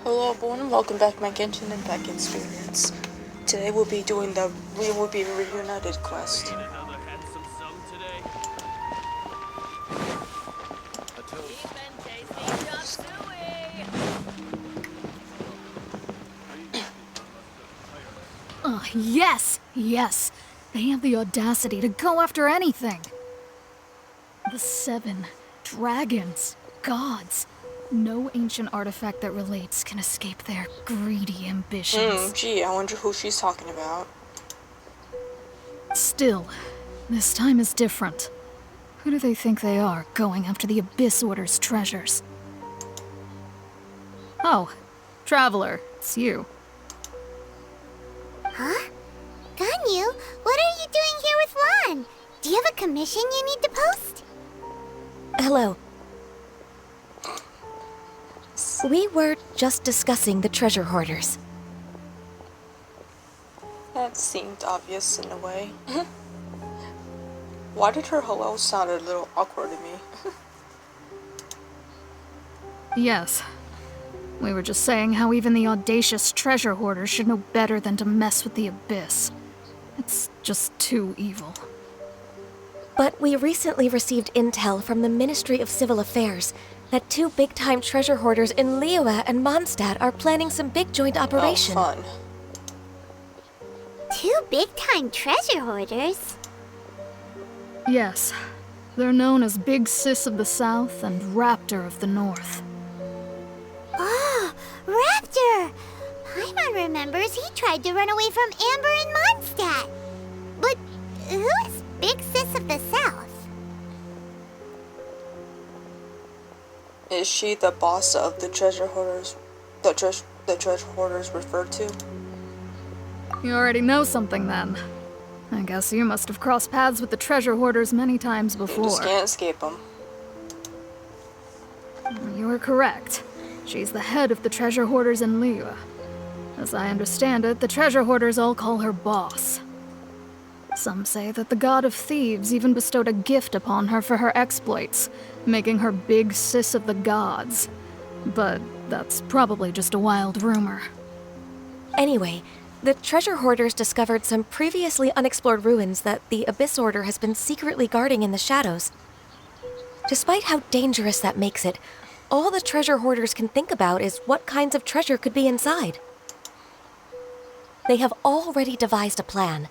Hello everyone and welcome back to my Genshin Impact experience. Today we'll be doing the Reunited quest. Yes! Yes! They have the audacity to go after anything! The 7 dragons, gods. No ancient artifact that relates can escape their greedy ambitions. Gee, I wonder who she's talking about. Still, this time is different. Who do they think they are, going after the Abyss Order's treasures? Oh, Traveler, it's you. Huh? Ganyu, what are you doing here with Lan? Do you have a commission you need to post? Hello. We were just discussing the treasure hoarders. That seemed obvious in a way. Why did her hello sound a little awkward to me? Yes. We were just saying how even the audacious treasure hoarders should know better than to mess with the Abyss. It's just too evil. But we recently received intel from the Ministry of Civil Affairs that 2 big-time treasure hoarders in Liyue and Mondstadt are planning some big joint operation. Oh, fun. 2 big-time treasure hoarders? Yes. They're known as Big Sis of the South and Raptor of the North. Oh, Raptor! Paimon remembers he tried to run away from Amber in Mondstadt. But who is Big Sis of the South? Is she the boss of the treasure hoarders? The treasure hoarders referred to? You already know something then. I guess you must have crossed paths with the treasure hoarders many times You before. just can't escape them. You are correct. She's the head of the treasure hoarders in Liyue. As I understand it, the treasure hoarders all call her boss. Some say that the god of thieves even bestowed a gift upon her for her exploits, making her Big Sis of the gods. But that's probably just a wild rumor. Anyway, the treasure hoarders discovered some previously unexplored ruins that the Abyss Order has been secretly guarding in the shadows. Despite how dangerous that makes it, all the treasure hoarders can think about is what kinds of treasure could be inside. They have already devised a plan.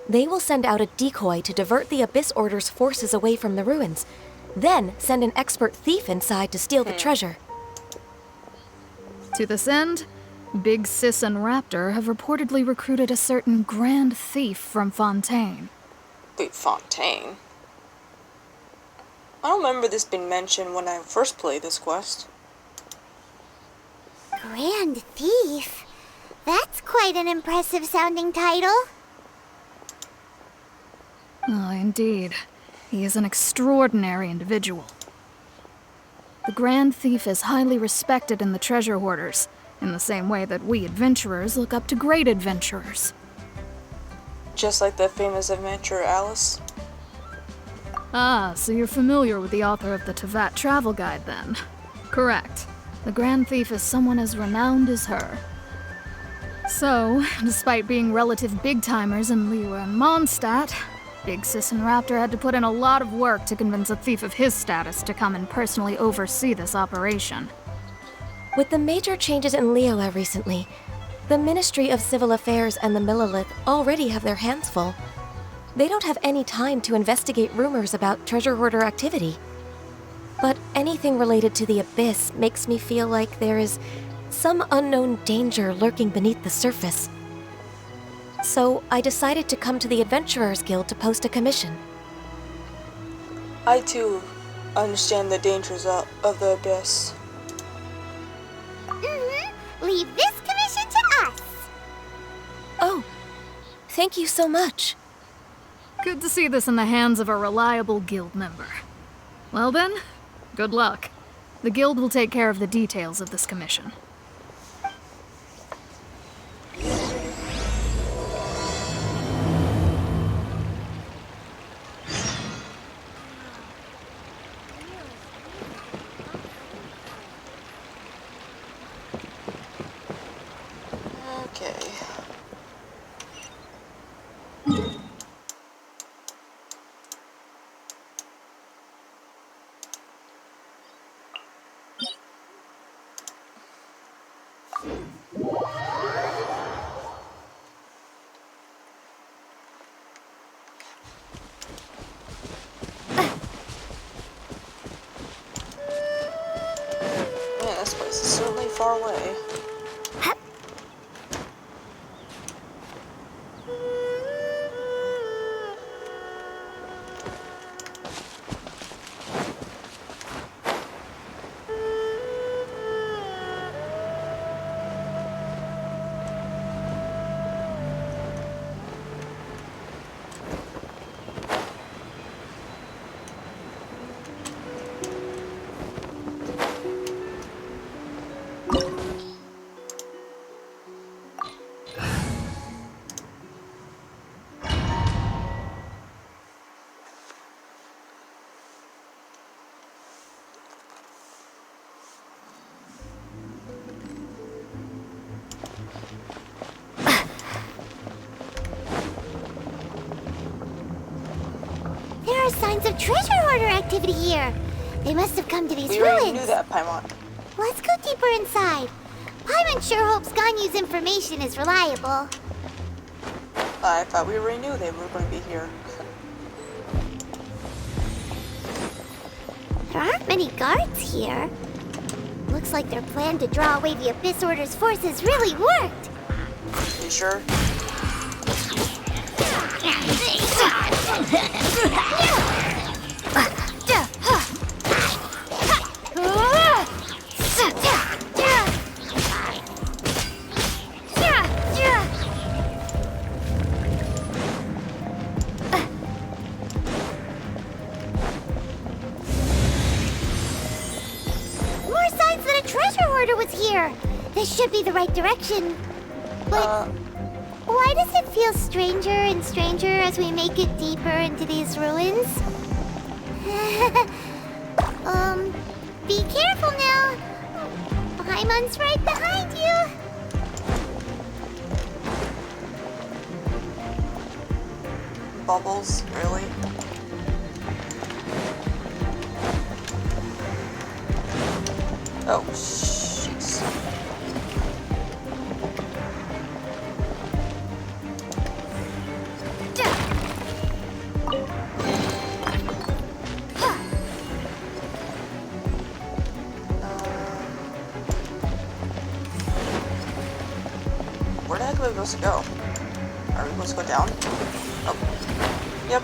They will send out a decoy to divert the Abyss Order's forces away from the ruins, then send an expert thief inside to steal the treasure. To this end, Big Sis and Raptor have reportedly recruited a certain grand thief from Fontaine. Wait, Fontaine? I don't remember this being mentioned when I first played this quest. Grand Thief? That's quite an impressive sounding title. Oh, indeed. He is an extraordinary individual. The Grand Thief is highly respected in the treasure hoarders, in the same way that we adventurers look up to great adventurers. Just like the famous adventurer Alice. Ah, so you're familiar with the author of the Tevat Travel Guide, then? Correct. The Grand Thief is someone as renowned as her. So, despite being relative big-timers in Liyue and Mondstadt, Big Sis and Raptor had to put in a lot of work to convince a thief of his status to come and personally oversee this operation. With the major changes in Liyue recently, the Ministry of Civil Affairs and the Millelith already have their hands full. They don't have any time to investigate rumors about treasure hoarder activity. But anything related to the Abyss makes me feel like there is some unknown danger lurking beneath the surface. So I decided to come to the Adventurers Guild to post a commission. I too understand the dangers of the Abyss. Leave this commission to us. Oh, thank you so much. Good to see this in the hands of a reliable guild member. Well then, good luck. The guild will take care of the details of this commission. Okay. Man, this place is certainly far away. There are signs of treasure hoarder activity here. They must have come to these We ruins. already knew that, Paimon. Let's go deeper inside. Paimon sure hopes Ganyu's information is reliable. I thought we already knew they were going to be here. There aren't many guards here. Looks like their plan to draw away the Abyss Order's forces really worked. You sure? More signs that a treasure hoarder was here. This should be the right direction. But why does it feel stranger and stranger as we make it deeper into these ruins? Be careful now. Paimon's right behind you. Bubbles? Really? Oh, jeez. Where the heck are we supposed to go? Are we supposed to go down? Oh. Yep.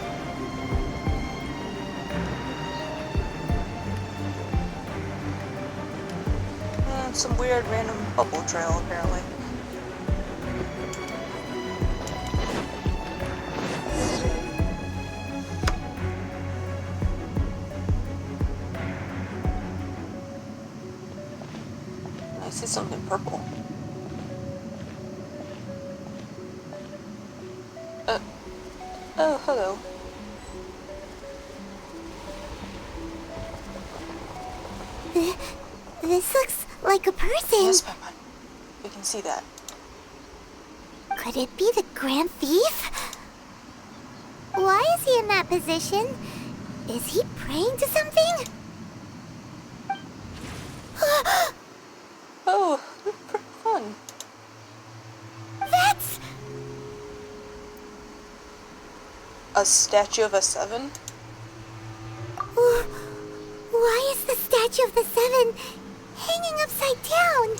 And some weird random bubble trail, apparently. I see something purple. Oh, hello. This looks like a person. Yes, Paimon. We can see that. Could it be the Grand Thief? Why is he in that position? Is he praying to something? Oh, fun. That's... A statue of a 7? Why is the statue of the Seven hanging upside down?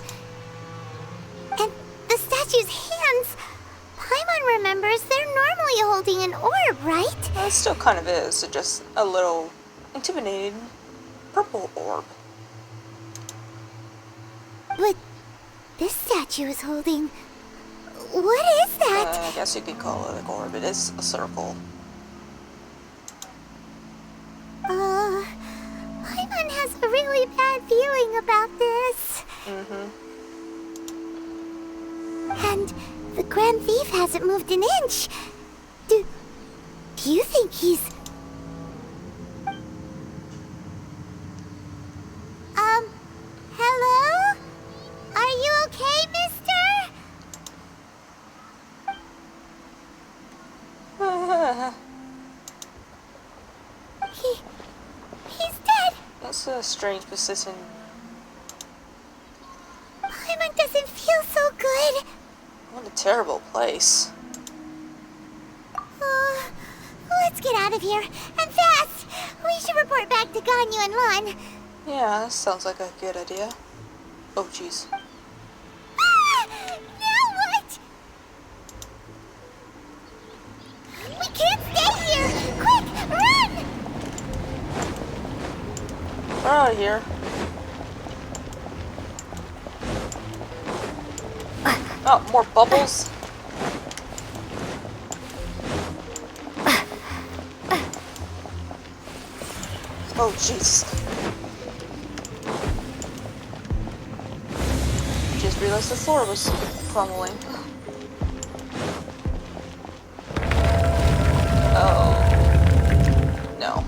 And the statue's hands... Paimon remembers they're normally holding an orb, right? Well, it still kind of is, just a little intimidating purple orb. But this statue is holding... What is that? I guess you could call it an orb. It is a circle. Paimon has a really bad feeling about this. And the Grand Thief hasn't moved an inch. Do you think he's... Hello? Are you okay, mister? a strange position. Paimon doesn't feel so good. What a terrible place. Let's get out of here, and fast! We should report back to Ganyu and Lon. Yeah, that sounds like a good idea. Oh, jeez. Now what? We can't stay here! Quick, run! We're out of here. Oh, more bubbles. Oh, jeez. Just realized the floor was crumbling. Oh. No.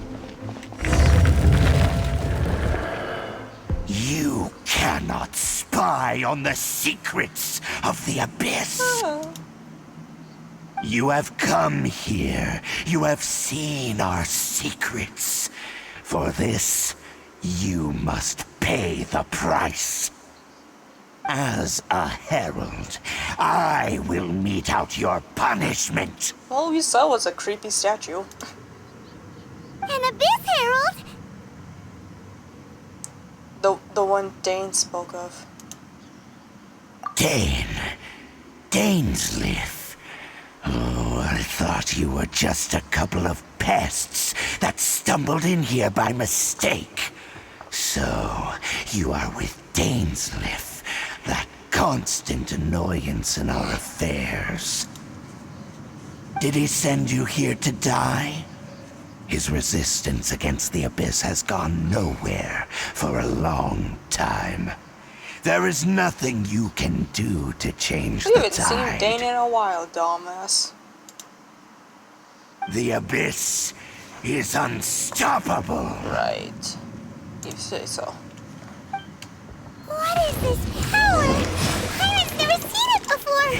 You cannot spy on the secrets of the Abyss. Oh. You have come here. You have seen our secrets. For this, you must pay the price. As a herald, I will mete out your punishment. All we saw was a creepy statue. An Abyss Herald? The one Dane spoke of. Dainsleif. Oh, I thought you were just a couple of pests that stumbled in here by mistake. So, you are with Dainsleif, that constant annoyance in our affairs. Did he send you here to die? His resistance against the Abyss has gone nowhere for a long time. There is nothing you can do to change We the haven't seen tide. Dane in a while, dumbass. The Abyss is unstoppable. Right. You say so. What is this power? Paimon's never seen it before.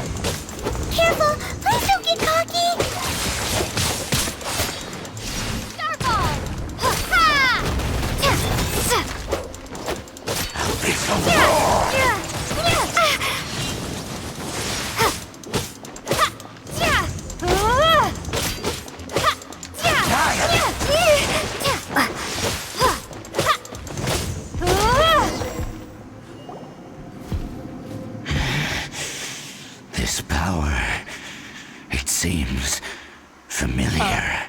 Careful, please don't get cocky. Starball! Ha! It's a roar! This power, it seems familiar.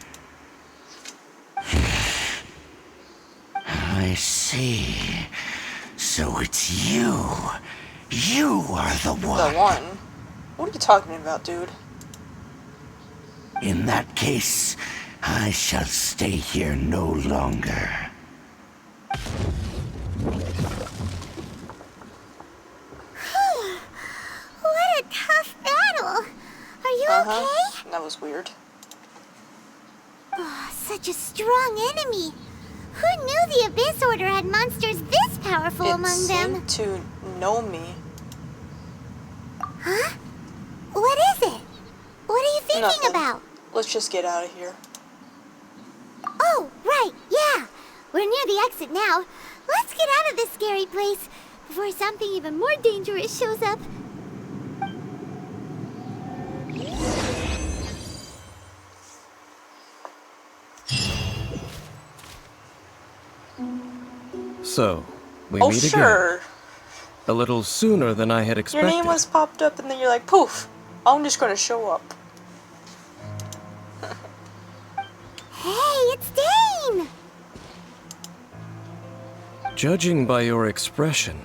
I see. So it's you. You are the one. The one? What are you talking about, dude? In that case, I shall stay here no longer. What a tough battle. Are you okay? That was weird. Oh, such a strong enemy. Who knew the Abyss Order had monsters this powerful among them? It seemed to know me. Huh? What is it? What are you thinking Nothing. about? Let's just get out of here. Oh, right, yeah. We're near the exit now. Let's get out of this scary place before something even more dangerous shows up. So, we Oh, meet sure. again. A little sooner than I had Your expected. name was popped up and then you're like, poof, I'm just gonna show up. Hey, it's Dane! Judging by your expression,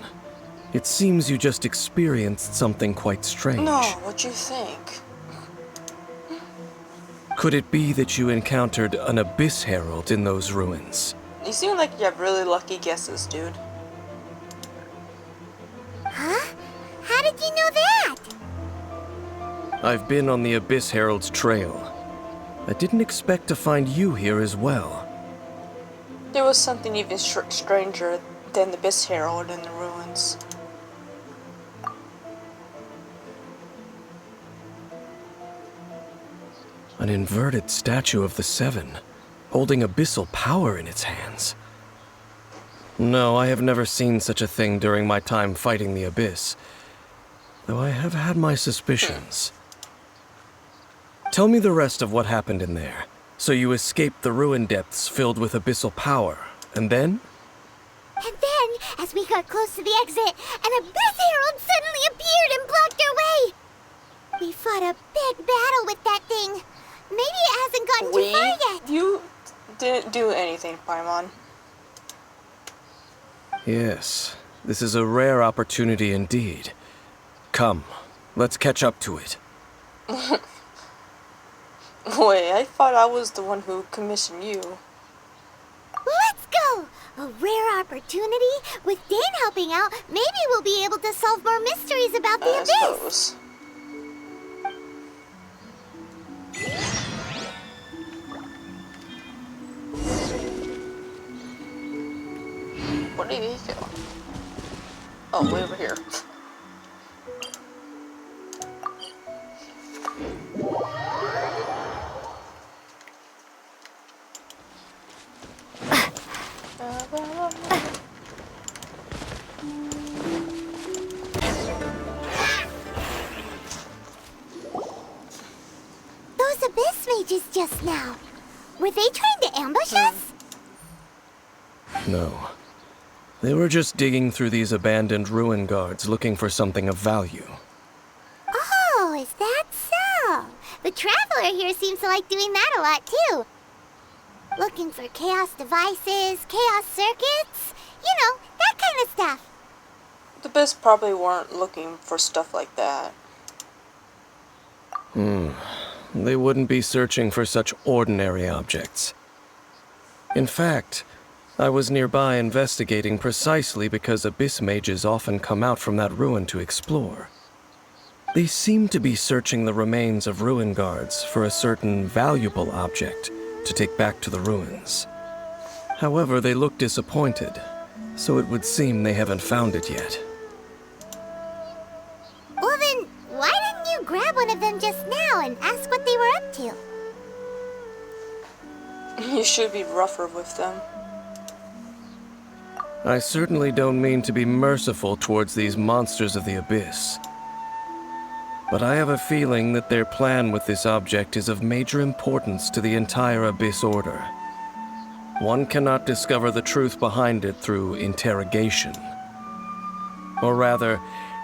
it seems you just experienced something quite strange. No, what'd you think? Could it be that you encountered an Abyss Herald in those ruins? You seem like you have really lucky guesses, dude. Huh? How did you know that? I've been on the Abyss Herald's trail. I didn't expect to find you here as well. There was something even stranger than the Abyss Herald in the ruins. An inverted statue of the Seven, holding abyssal power in its hands. No, I have never seen such a thing during my time fighting the Abyss, though I have had my suspicions. Tell me the rest of what happened in there. So you escaped the ruin depths filled with abyssal power, and then? And then, as we got close to the exit, an Abyss Herald suddenly appeared and blocked our way! We fought a big battle with that thing. Maybe it hasn't gotten too far yet. You didn't do anything, Paimon. Yes, this is a rare opportunity indeed. Come, let's catch up to it. Wait, I thought I was the one who commissioned you. Let's go! A rare opportunity? With Dane helping out, maybe we'll be able to solve more mysteries about the I Abyss. suppose. What did he feel? Oh, way over here. Those Abyss mages just now. Were they trying to ambush us? No. They were just digging through these abandoned ruin guards looking for something of value. Oh, is that so? The Traveler here seems to like doing that a lot, too. Looking for chaos devices, chaos circuits, you know, that kind of stuff. The Abyss probably weren't looking for stuff like that. They wouldn't be searching for such ordinary objects. In fact, I was nearby investigating precisely because Abyss mages often come out from that ruin to explore. They seem to be searching the remains of ruin guards for a certain valuable object to take back to the ruins. However, they look disappointed, so it would seem they haven't found it yet. Well then, why didn't you grab one of them just now and ask what they were up to? You should be rougher with them. I certainly don't mean to be merciful towards these monsters of the Abyss. But I have a feeling that their plan with this object is of major importance to the entire Abyss Order. One cannot discover the truth behind it through interrogation. Or rather,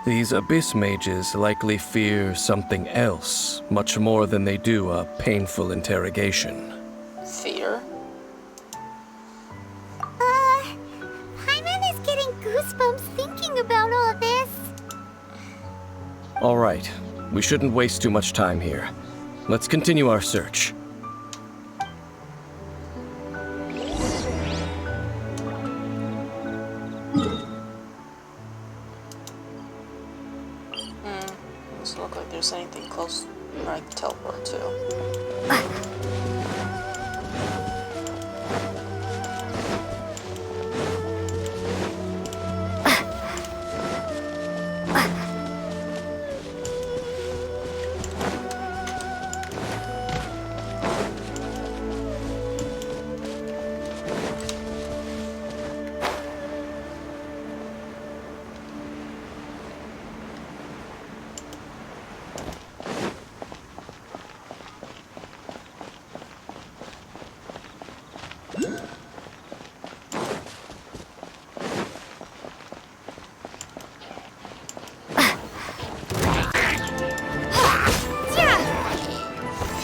these Abyss mages likely fear something else much more than they do a painful interrogation. Fear? Paimon is getting goosebumps thinking about all this. All right, we shouldn't waste too much time here. Let's continue our search. Doesn't look like there's anything close where I can teleport to.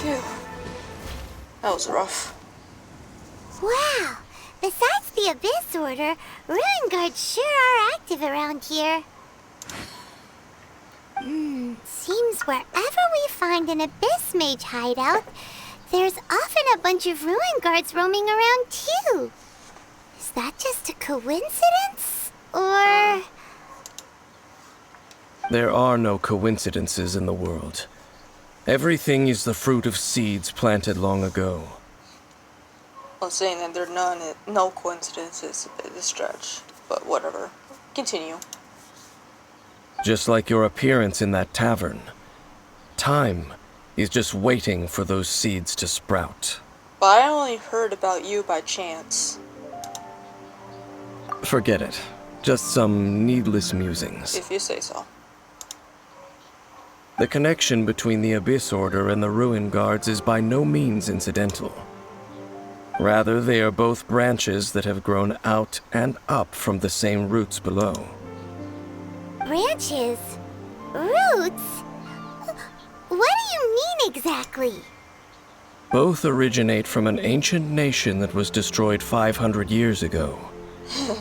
Phew. That was rough. Wow! Besides the Abyss Order, Ruin Guards sure are active around here. Seems wherever we find an Abyss Mage hideout, there's often a bunch of Ruin Guards roaming around too. Is that just a coincidence? Or... There are no coincidences in the world. Everything is the fruit of seeds planted long ago. I'm saying that there are no coincidences at this stretch, but whatever. Continue. Just like your appearance in that tavern. Time is just waiting for those seeds to sprout. But I only heard about you by chance. Forget it. Just some needless musings. If you say so. The connection between the Abyss Order and the Ruin Guards is by no means incidental. Rather, they are both branches that have grown out and up from the same roots below. Branches? Roots? What do you mean exactly? Both originate from an ancient nation that was destroyed 500 years ago.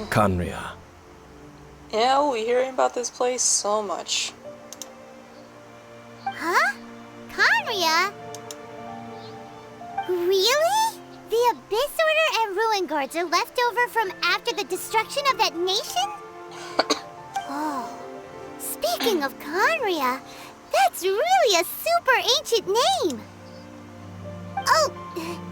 Khaenri'ah. Yeah, we hearing about this place so much. Huh? Khaenri'ah? Really? The Abyss Order and Ruin Guards are left over from after the destruction of that nation? Oh. Speaking of Khaenri'ah, that's really a super ancient name. Oh,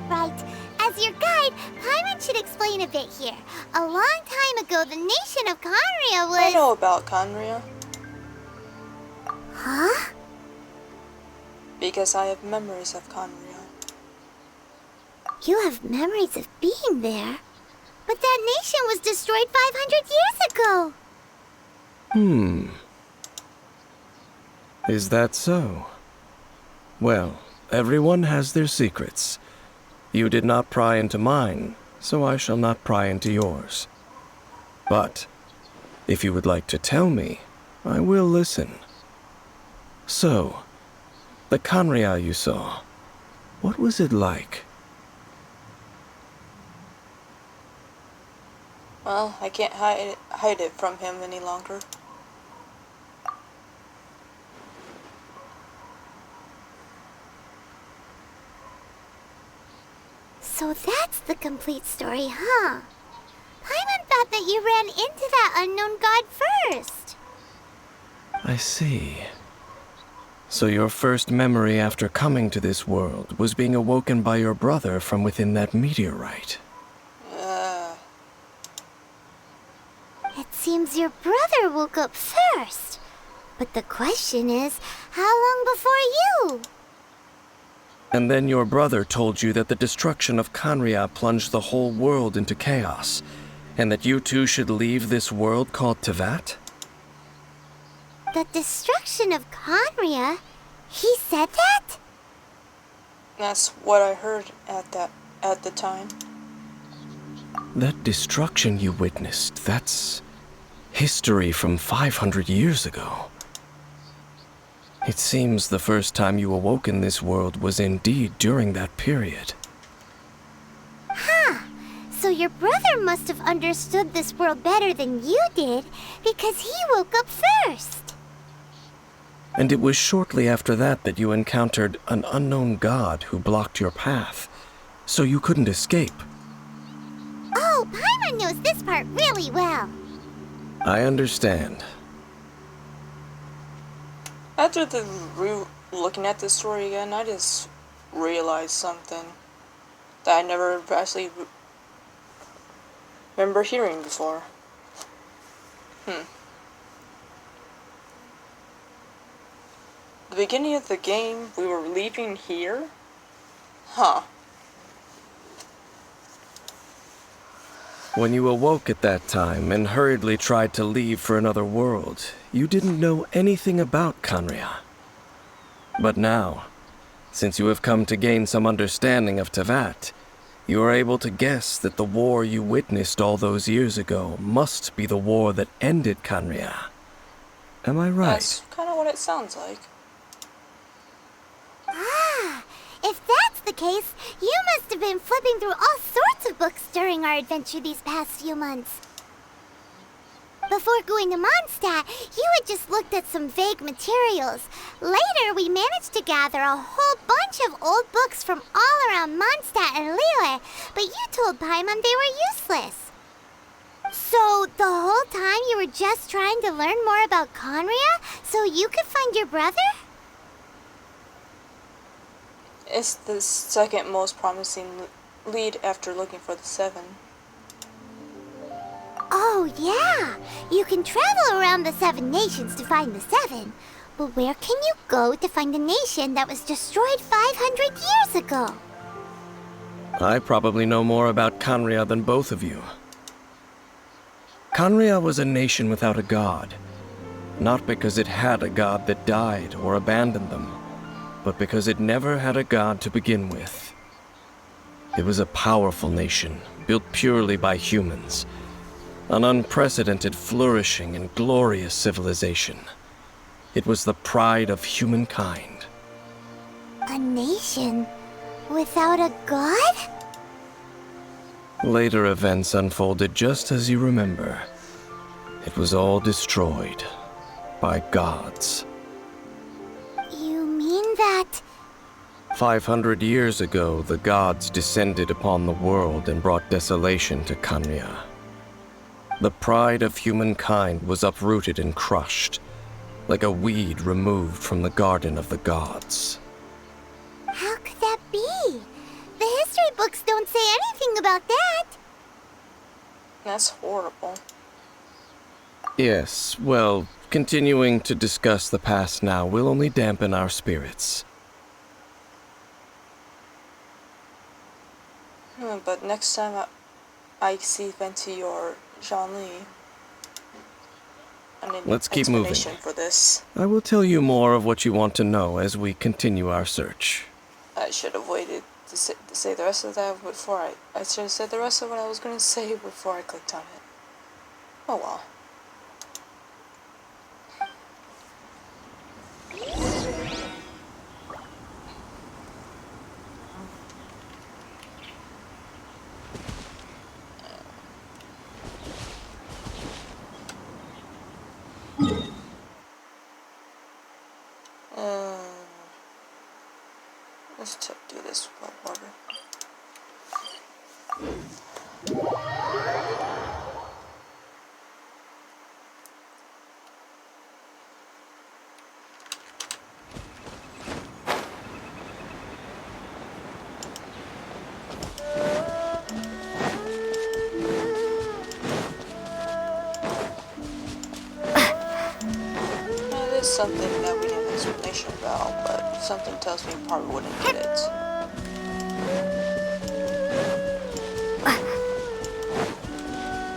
right. As your guide, Paimon should explain a bit here. A long time ago, the nation of Khaenri'ah was... I know about Khaenri'ah. Huh? Because I have memories of Khaenri'ah. You have memories of being there. But that nation was destroyed 500 years ago. Is that so? Well, everyone has their secrets. You did not pry into mine, so I shall not pry into yours. But, if you would like to tell me, I will listen. So, the Khaenri'ah you saw, what was it like? Well, I can't hide it from him any longer. So that's the complete story, huh? Paimon thought that you ran into that unknown god first. I see. So your first memory after coming to this world was being awoken by your brother from within that meteorite. It seems your brother woke up first. But the question is, how long before you? And then your brother told you that the destruction of Khaenri'ah plunged the whole world into chaos, and that you two should leave this world called Teyvat? The destruction of Khaenri'ah? He said that? That's what I heard at the time. That destruction you witnessed, that's history from 500 years ago. It seems the first time you awoke in this world was indeed during that period. Huh. So your brother must have understood this world better than you did, because he woke up first. And it was shortly after that that you encountered an unknown god who blocked your path, so you couldn't escape. Oh, Paimon knows this part really well. I understand. After looking at this story again, I just realized something that I never actually remember hearing before. The beginning of the game, we were leaving here? Huh. When you awoke at that time and hurriedly tried to leave for another world, you didn't know anything about Khaenri'ah. But now, since you have come to gain some understanding of Teyvat, you are able to guess that the war you witnessed all those years ago must be the war that ended Khaenri'ah. Am I right? That's kind of what it sounds like. Ah, if that's the case, you must have been flipping through all sorts of books during our adventure these past few months. Before going to Mondstadt, you had just looked at some vague materials. Later, we managed to gather a whole bunch of old books from all around Mondstadt and Liyue, but you told Paimon they were useless. So, the whole time you were just trying to learn more about Khaenri'ah so you could find your brother? It's the second most promising lead after looking for the 7. Oh, yeah. You can travel around the 7 nations to find the 7. But where can you go to find a nation that was destroyed 500 years ago? I probably know more about Khaenri'ah than both of you. Khaenri'ah was a nation without a god, not because it had a god that died or abandoned them, but because it never had a god to begin with. It was a powerful nation, built purely by humans, an unprecedented, flourishing, and glorious civilization. It was the pride of humankind. A nation without a god? Later events unfolded just as you remember. It was all destroyed by gods. You mean that... 500 years ago, the gods descended upon the world and brought desolation to Khaenri'ah. The pride of humankind was uprooted and crushed, like a weed removed from the garden of the gods. How could that be? The history books don't say anything about that. That's horrible. Yes, well, continuing to discuss the past now will only dampen our spirits. But next time I see Venti or Zhongli, I need Let's an keep moving. explanation for this. I will tell you more of what you want to know as we continue our search. I should have waited to say the rest of that before I should have said the rest of what I was going to say before I clicked on it. Oh well. Let's do this without water. It is something that we need an explanation about, but something tells me we probably wouldn't get it.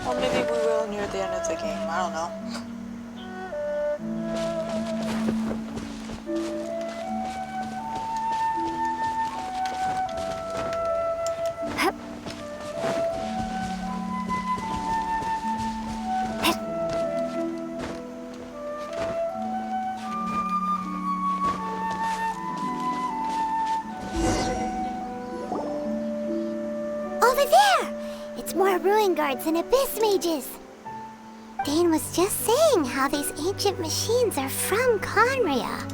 Or maybe we will near the end of the game, I don't know. Over there! It's more ruin guards and abyss mages. Dane was just saying how these ancient machines are from Khaenri'ah.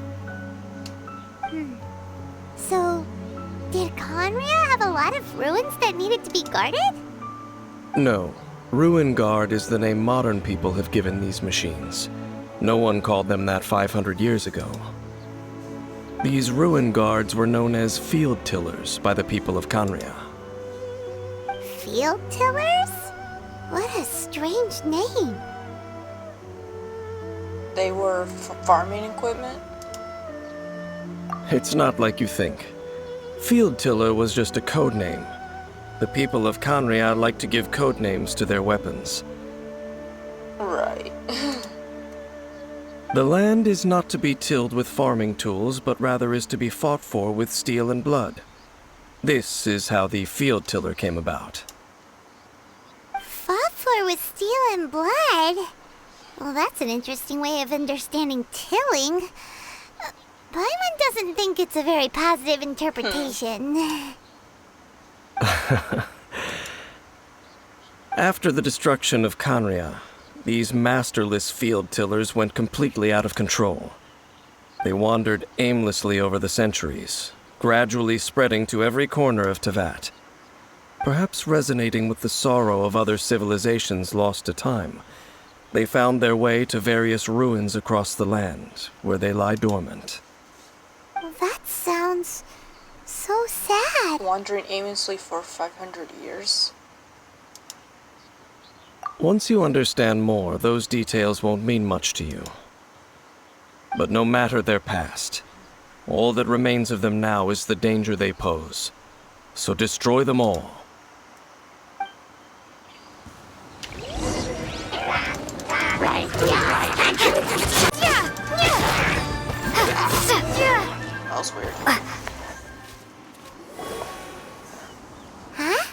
So, did Khaenri'ah have a lot of ruins that needed to be guarded? No. Ruin Guard is the name modern people have given these machines. No one called them that 500 years ago. These Ruin Guards were known as Field Tillers by the people of Khaenri'ah. Field tillers? What a strange name. They were farming equipment? It's not like you think. Field Tiller was just a code name. The people of Khaenri'ah like to give code names to their weapons. Right. The land is not to be tilled with farming tools, but rather is to be fought for with steel and blood. This is how the Field Tiller came about. Fought for with steel and blood? Well, that's an interesting way of understanding tilling. Paimon doesn't think it's a very positive interpretation. After the destruction of Khaenri'ah, these masterless field tillers went completely out of control. They wandered aimlessly over the centuries, gradually spreading to every corner of Teyvat. Perhaps resonating with the sorrow of other civilizations lost to time, they found their way to various ruins across the land, where they lie dormant. That sounds so sad. Wandering aimlessly for 500 years? Once you understand more, those details won't mean much to you. But no matter their past, all that remains of them now is the danger they pose. So destroy them all. That was weird. Huh?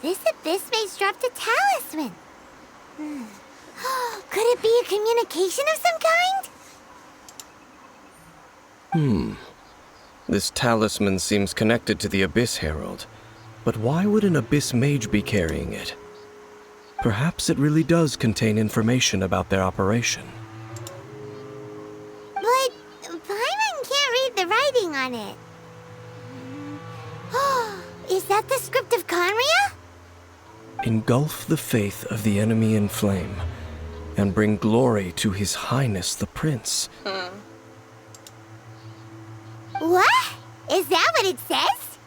This abyss maze dropped a talisman. Could it be a communication of some kind? This talisman seems connected to the Abyss Herald. But why would an Abyss Mage be carrying it? Perhaps it really does contain information about their operation. But Paimon can't read the writing on it. Is that the script of Conria? Engulf the faith of the enemy in flame, and bring glory to His Highness the Prince. What? Is that what it says?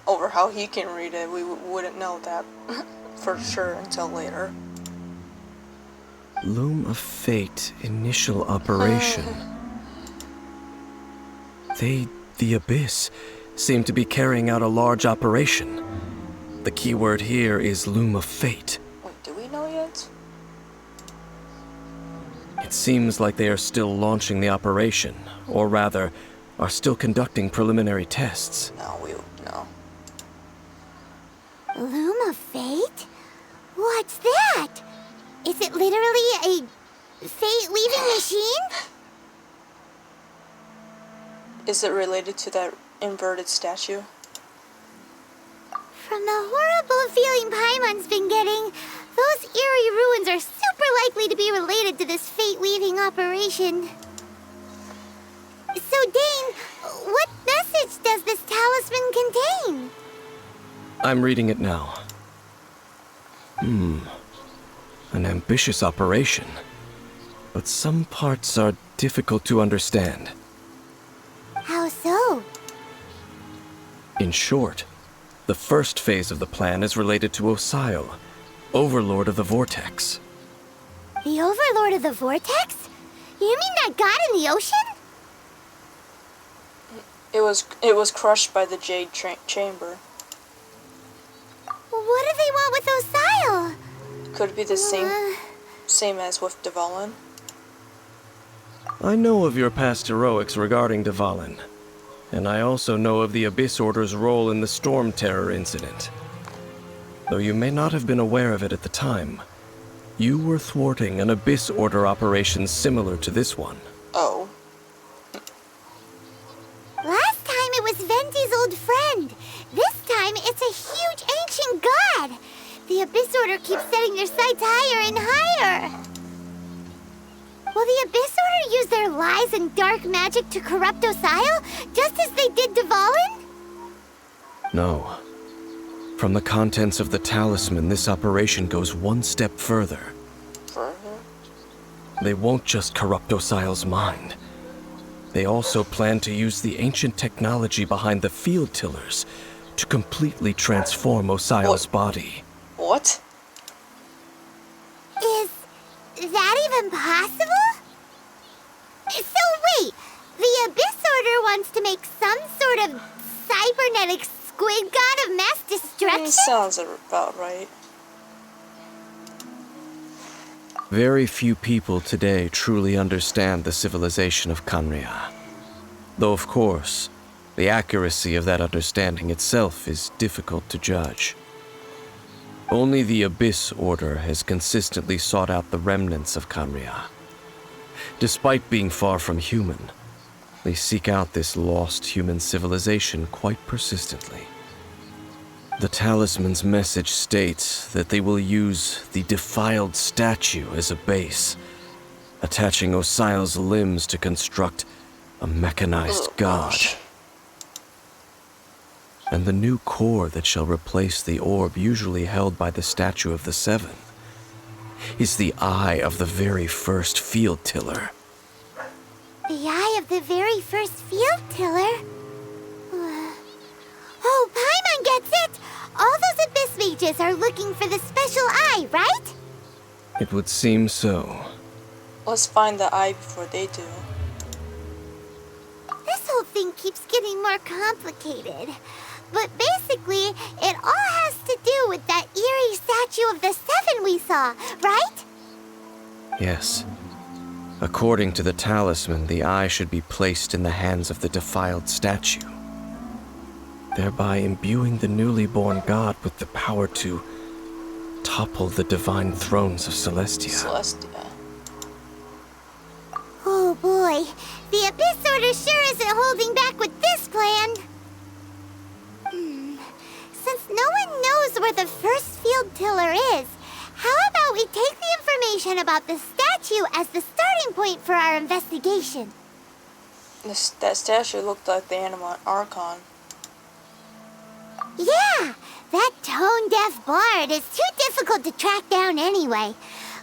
Over how he can read it, we wouldn't know that for sure until later. Loom of Fate initial operation. The Abyss, seem to be carrying out a large operation. The keyword here is Loom of Fate. Wait, do we know yet? It seems like they are still launching the operation, or rather, are still conducting preliminary tests. No, no. Loom of Fate? What's that? Is it literally a fate-weaving machine? Is it related to that inverted statue? From the horrible feeling Paimon's been getting, those eerie ruins are super likely to be related to this fate-weaving operation. So, Dane, what message does this talisman contain? I'm reading it now. An ambitious operation. But some parts are difficult to understand. How so? In short, the first phase of the plan is related to Osial, Overlord of the Vortex. The Overlord of the Vortex? You mean that god in the ocean? It was crushed by the Jade Chamber. What do they want with Osial? Could it be the same as with Dvalin? I know of your past heroics regarding Dvalin, and I also know of the Abyss Order's role in the Storm Terror incident. Though you may not have been aware of it at the time, you were thwarting an Abyss Order operation similar to this one. Oh. Last time it was Venti's old friend. This time it's a huge ancient god. The Abyss Order keeps setting their sights higher and higher. Will the Abyss Order use their lies and dark magic to corrupt Osial, just as they did Dvalin? No. From the contents of the talisman, this operation goes one step further. Further? They won't just corrupt Osial's mind. They also plan to use the ancient technology behind the field tillers to completely transform Osial's body. What? Is that even possible? So wait, the Abyss Order wants to make some sort of cybernetic squid god of mass destruction? Sounds about right. Very few people today truly understand the civilization of Conria. Though, of course, the accuracy of that understanding itself is difficult to judge. Only the Abyss Order has consistently sought out the remnants of Conria. Despite being far from human, they seek out this lost human civilization quite persistently. The talisman's message states that they will use the defiled statue as a base, attaching Osial's limbs to construct a mechanized god. And the new core that shall replace the orb usually held by the Statue of the Seven is the eye of the very first field tiller. The eye of the very first field tiller? Oh, Paimon gets it! All those Abyss mages are looking for the special eye, right? It would seem so. Let's find the eye before they do. This whole thing keeps getting more complicated. But basically, it all has to do with that eerie statue of the Seven we saw, right? Yes. According to the talisman, the eye should be placed in the hands of the defiled statue, thereby imbuing the newly born god with the power to topple the divine thrones of Celestia. Celestia. Oh boy, the Abyss Order sure isn't holding back with this plan. Since no one knows where the first field tiller is, how about we take the information about the statue as the starting point for our investigation? That statue looked like the Animal Archon. Yeah, that tone-deaf bard is too difficult to track down anyway.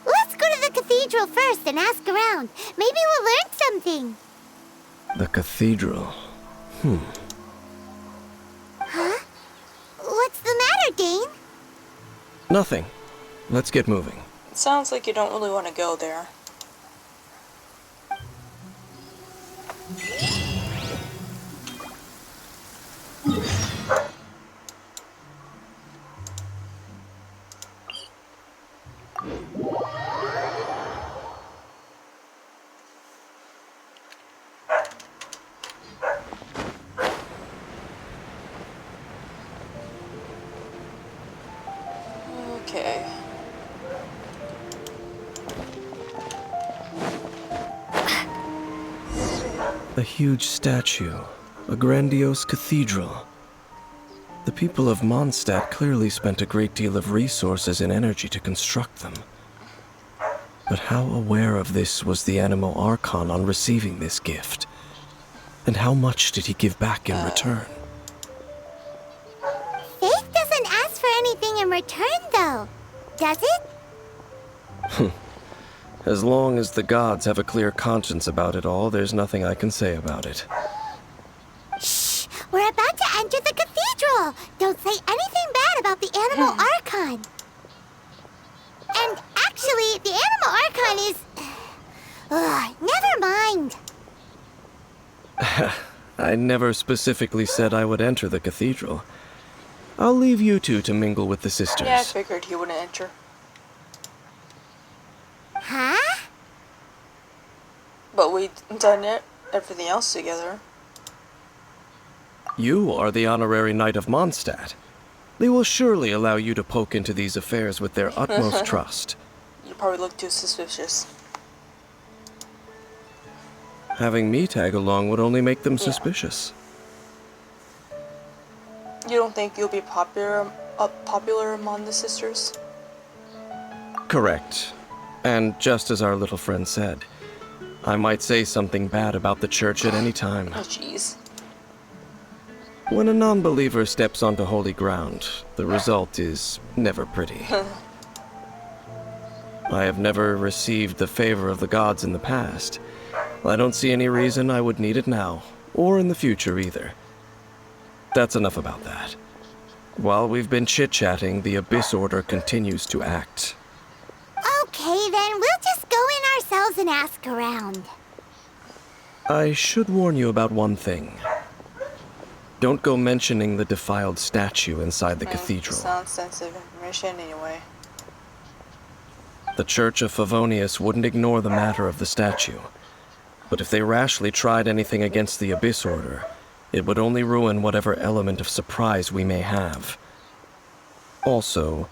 Let's go to the cathedral first and ask around. Maybe we'll learn something. The cathedral. Huh? What's the matter, Dane? Nothing. Let's get moving. It sounds like you don't really want to go there. Okay. A huge statue, a grandiose cathedral. The people of Mondstadt clearly spent a great deal of resources and energy to construct them. But how aware of this was the Animal Archon on receiving this gift? And how much did he give back in return? Faith doesn't ask for anything in return, though. Does it? As long as the gods have a clear conscience about it all, there's nothing I can say about it. Shh! We're about to enter the cathedral! Don't say anything bad about the Animal Archon. And actually, the Animal Archon is... never mind. I never specifically said I would enter the cathedral. I'll leave you two to mingle with the sisters. Yeah, I figured he wouldn't enter. Huh? But we done everything else together. You are the honorary knight of Mondstadt. They will surely allow you to poke into these affairs with their utmost trust. You probably look too suspicious. Having me tag along would only make them suspicious. You don't think you'll be popular among the sisters? Correct. And just as our little friend said, I might say something bad about the church at any time. Oh, jeez. When a non-believer steps onto holy ground, the result is never pretty. I have never received the favor of the gods in the past. I don't see any reason I would need it now, or in the future either. That's enough about that. While we've been chit-chatting, the Abyss Order continues to act. Okay, then we'll just go in ourselves and ask around. I should warn you about one thing. Don't go mentioning the defiled statue inside the cathedral. Sounds sensitive information anyway. The Church of Favonius wouldn't ignore the matter of the statue. But if they rashly tried anything against the Abyss Order, it would only ruin whatever element of surprise we may have. Also,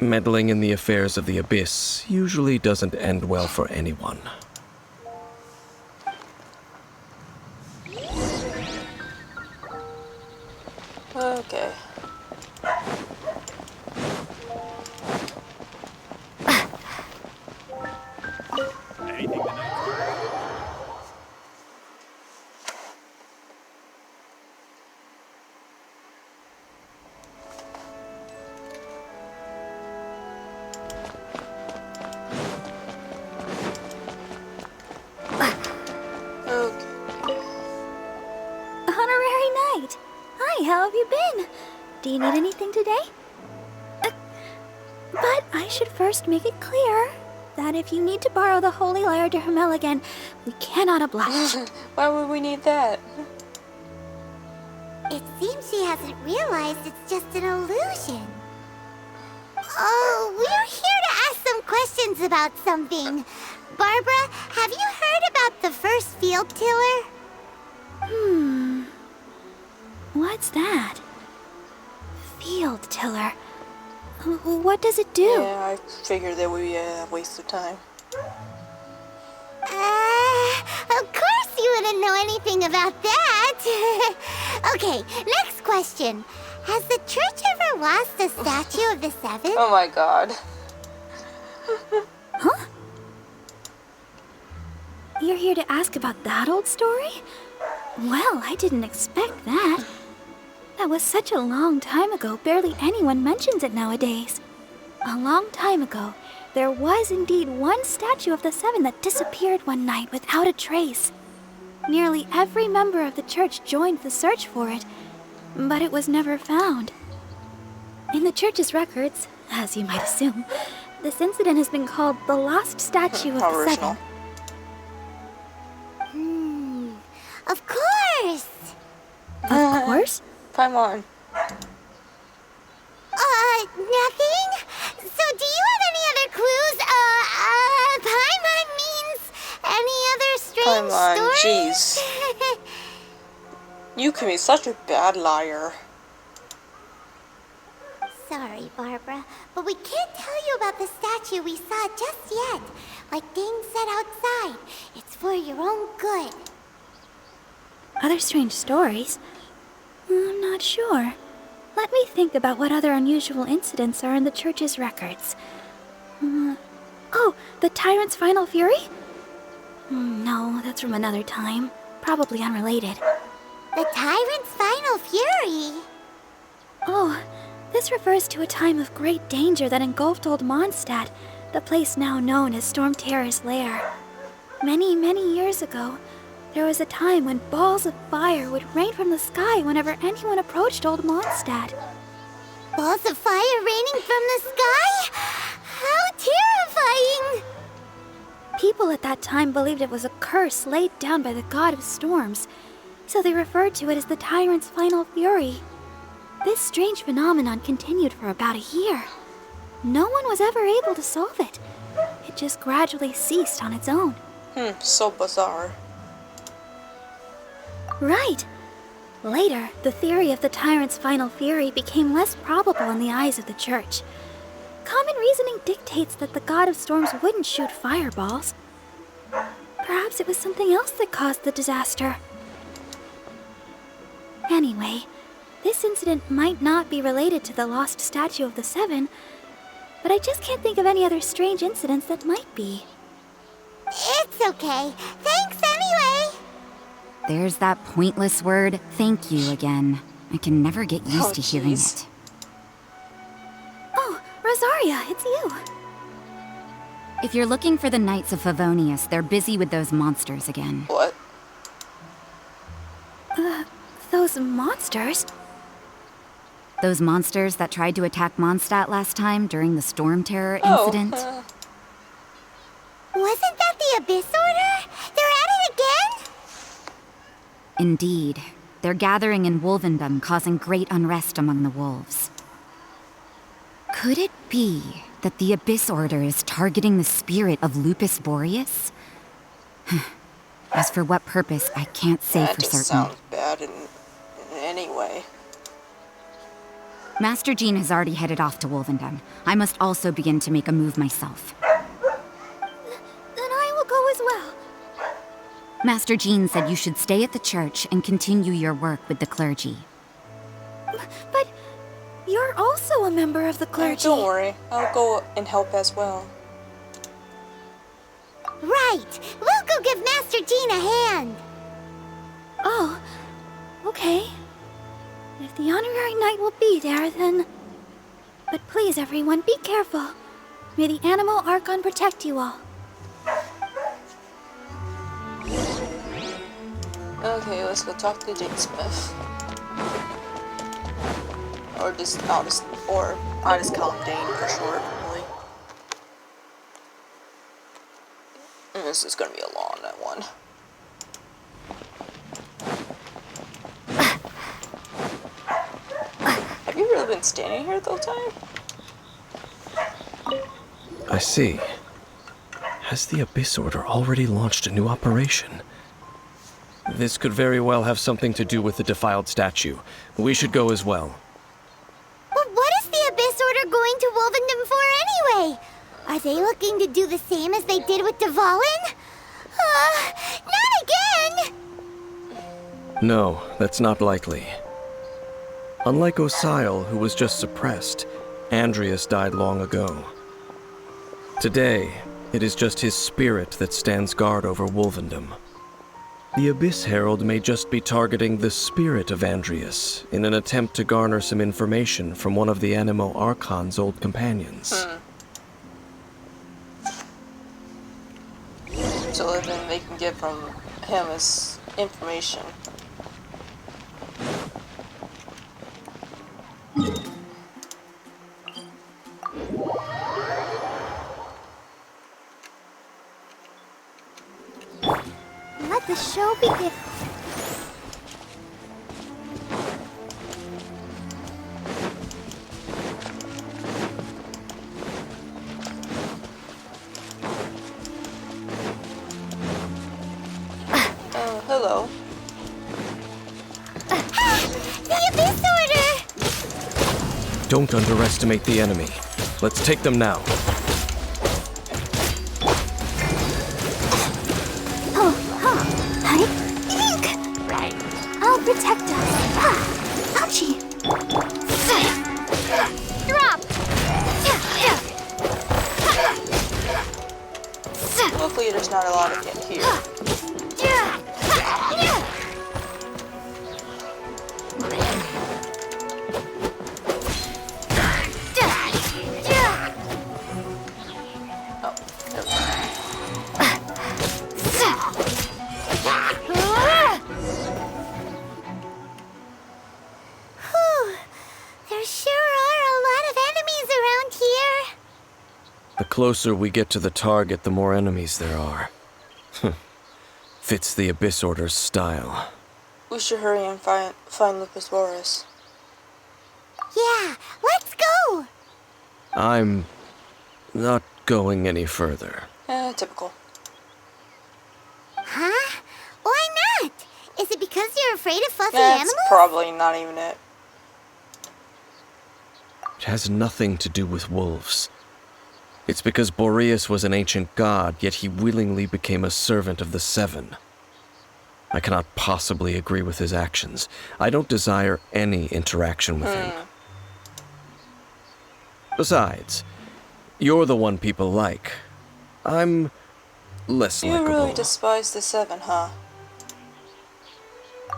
meddling in the affairs of the Abyss usually doesn't end well for anyone. Okay. Honorary Knight! Hi, how have you been? Do you need anything today? But I should first make it clear that if you need to borrow the Holy Lyre to Hermel again, we cannot oblige. Why would we need that? It seems she hasn't realized it's just an illusion. Oh, we're here to ask some questions about something. Barbara, have you heard about the first field tiller? What's that? Field tiller. What does it do? Yeah, I figured that would be a waste of time. Of course you wouldn't know anything about that. Okay, next question. Has the church ever lost a statue of the seven? Oh my god. Huh? You're here to ask about that old story? Well, I didn't expect that. That was such a long time ago, barely anyone mentions it nowadays. A long time ago, there was indeed one statue of the seven that disappeared one night without a trace. Nearly every member of the church joined the search for it, but it was never found. In the church's records, as you might assume, this incident has been called the Lost Statue of How the original. Seven. Of course! Of course. Paimon. Nothing? So do you have any other clues? Paimon means any other strange Paimon, stories? jeez. You can be such a bad liar. Sorry, Barbara, but we can't tell you about the statue we saw just yet. Like Dane said outside, it's for your own good. Other strange stories? I'm not sure. Let me think about what other unusual incidents are in the church's records. Oh, the tyrant's final fury? No, that's from another time. Probably unrelated. The tyrant's final fury? Oh, this refers to a time of great danger that engulfed old Mondstadt, the place now known as Storm Terror's lair. Many, many years ago, there was a time when balls of fire would rain from the sky whenever anyone approached old Mondstadt. Balls of fire raining from the sky? How terrifying! People at that time believed it was a curse laid down by the god of storms, so they referred to it as the tyrant's final fury. This strange phenomenon continued for about a year. No one was ever able to solve it. It just gradually ceased on its own. So bizarre. Right. Later, the theory of the tyrant's final fury became less probable in the eyes of the church. Common reasoning dictates that the god of storms wouldn't shoot fireballs. Perhaps it was something else that caused the disaster. Anyway, this incident might not be related to the lost statue of the seven, but I just can't think of any other strange incidents that might be. It's okay. Thanks anyway. There's that pointless word, thank you, again. I can never get used to hearing jeez. it. Oh, Rosaria, it's you. If you're looking for the Knights of Favonius, they're busy with those monsters again. What? Those monsters? Those monsters that tried to attack Mondstadt last time during the Storm Terror Oh, incident? Wasn't that the Abyss Order? They're at it again? Indeed. They're gathering in Wolvendom, causing great unrest among the wolves. Could it be that the Abyss Order is targeting the spirit of Lupus Boreas? As for what purpose, I can't say that for just certain. sounds bad in any way. Master Jean has already headed off to Wolvendom. I must also begin to make a move myself. Then I will go as well. Master Jean said you should stay at the church and continue your work with the clergy. But you're also a member of the clergy. Don't worry, I'll go and help as well. Right. We'll go give Master Jean a hand. Oh, okay. If the honorary knight will be there, then... But please, everyone, be careful. May the animal Archon protect you all. Okay, let's go talk to Jade Smith. Or I'll just call him Dane for short, really. And this is gonna be a long one. Have you really been standing here the whole time? I see. Has the Abyss Order already launched a new operation? This could very well have something to do with the defiled statue. We should go as well. But what is the Abyss Order going to Wolvendom for anyway? Are they looking to do the same as they did with Dvalin? Not again! No, that's not likely. Unlike Osile, who was just suppressed, Andreas died long ago. Today, it is just his spirit that stands guard over Wolvendom. The Abyss Herald may just be targeting the spirit of Andreas in an attempt to garner some information from one of the Animo Archon's old companions. So then they can get from him his information. Let the show begin. Hello. The Abyss Order! Don't underestimate the enemy. Let's take them now. I'll protect us. Ouchie. Drop! Luckily, there's not a lot of it here. There sure are a lot of enemies around here. The closer we get to the target, the more enemies there are. Fits the Abyss Order's style. We should hurry and find Lupus Boris. Yeah, let's go! I'm not going any further. Typical. Huh? Why not? Is it because you're afraid of fluffy That's animals? probably not even it. It has nothing to do with wolves. It's because Boreas was an ancient god, yet he willingly became a servant of the Seven. I cannot possibly agree with his actions. I don't desire any interaction with him. Besides, you're the one people like. I'm less You likable. really despise the Seven, huh?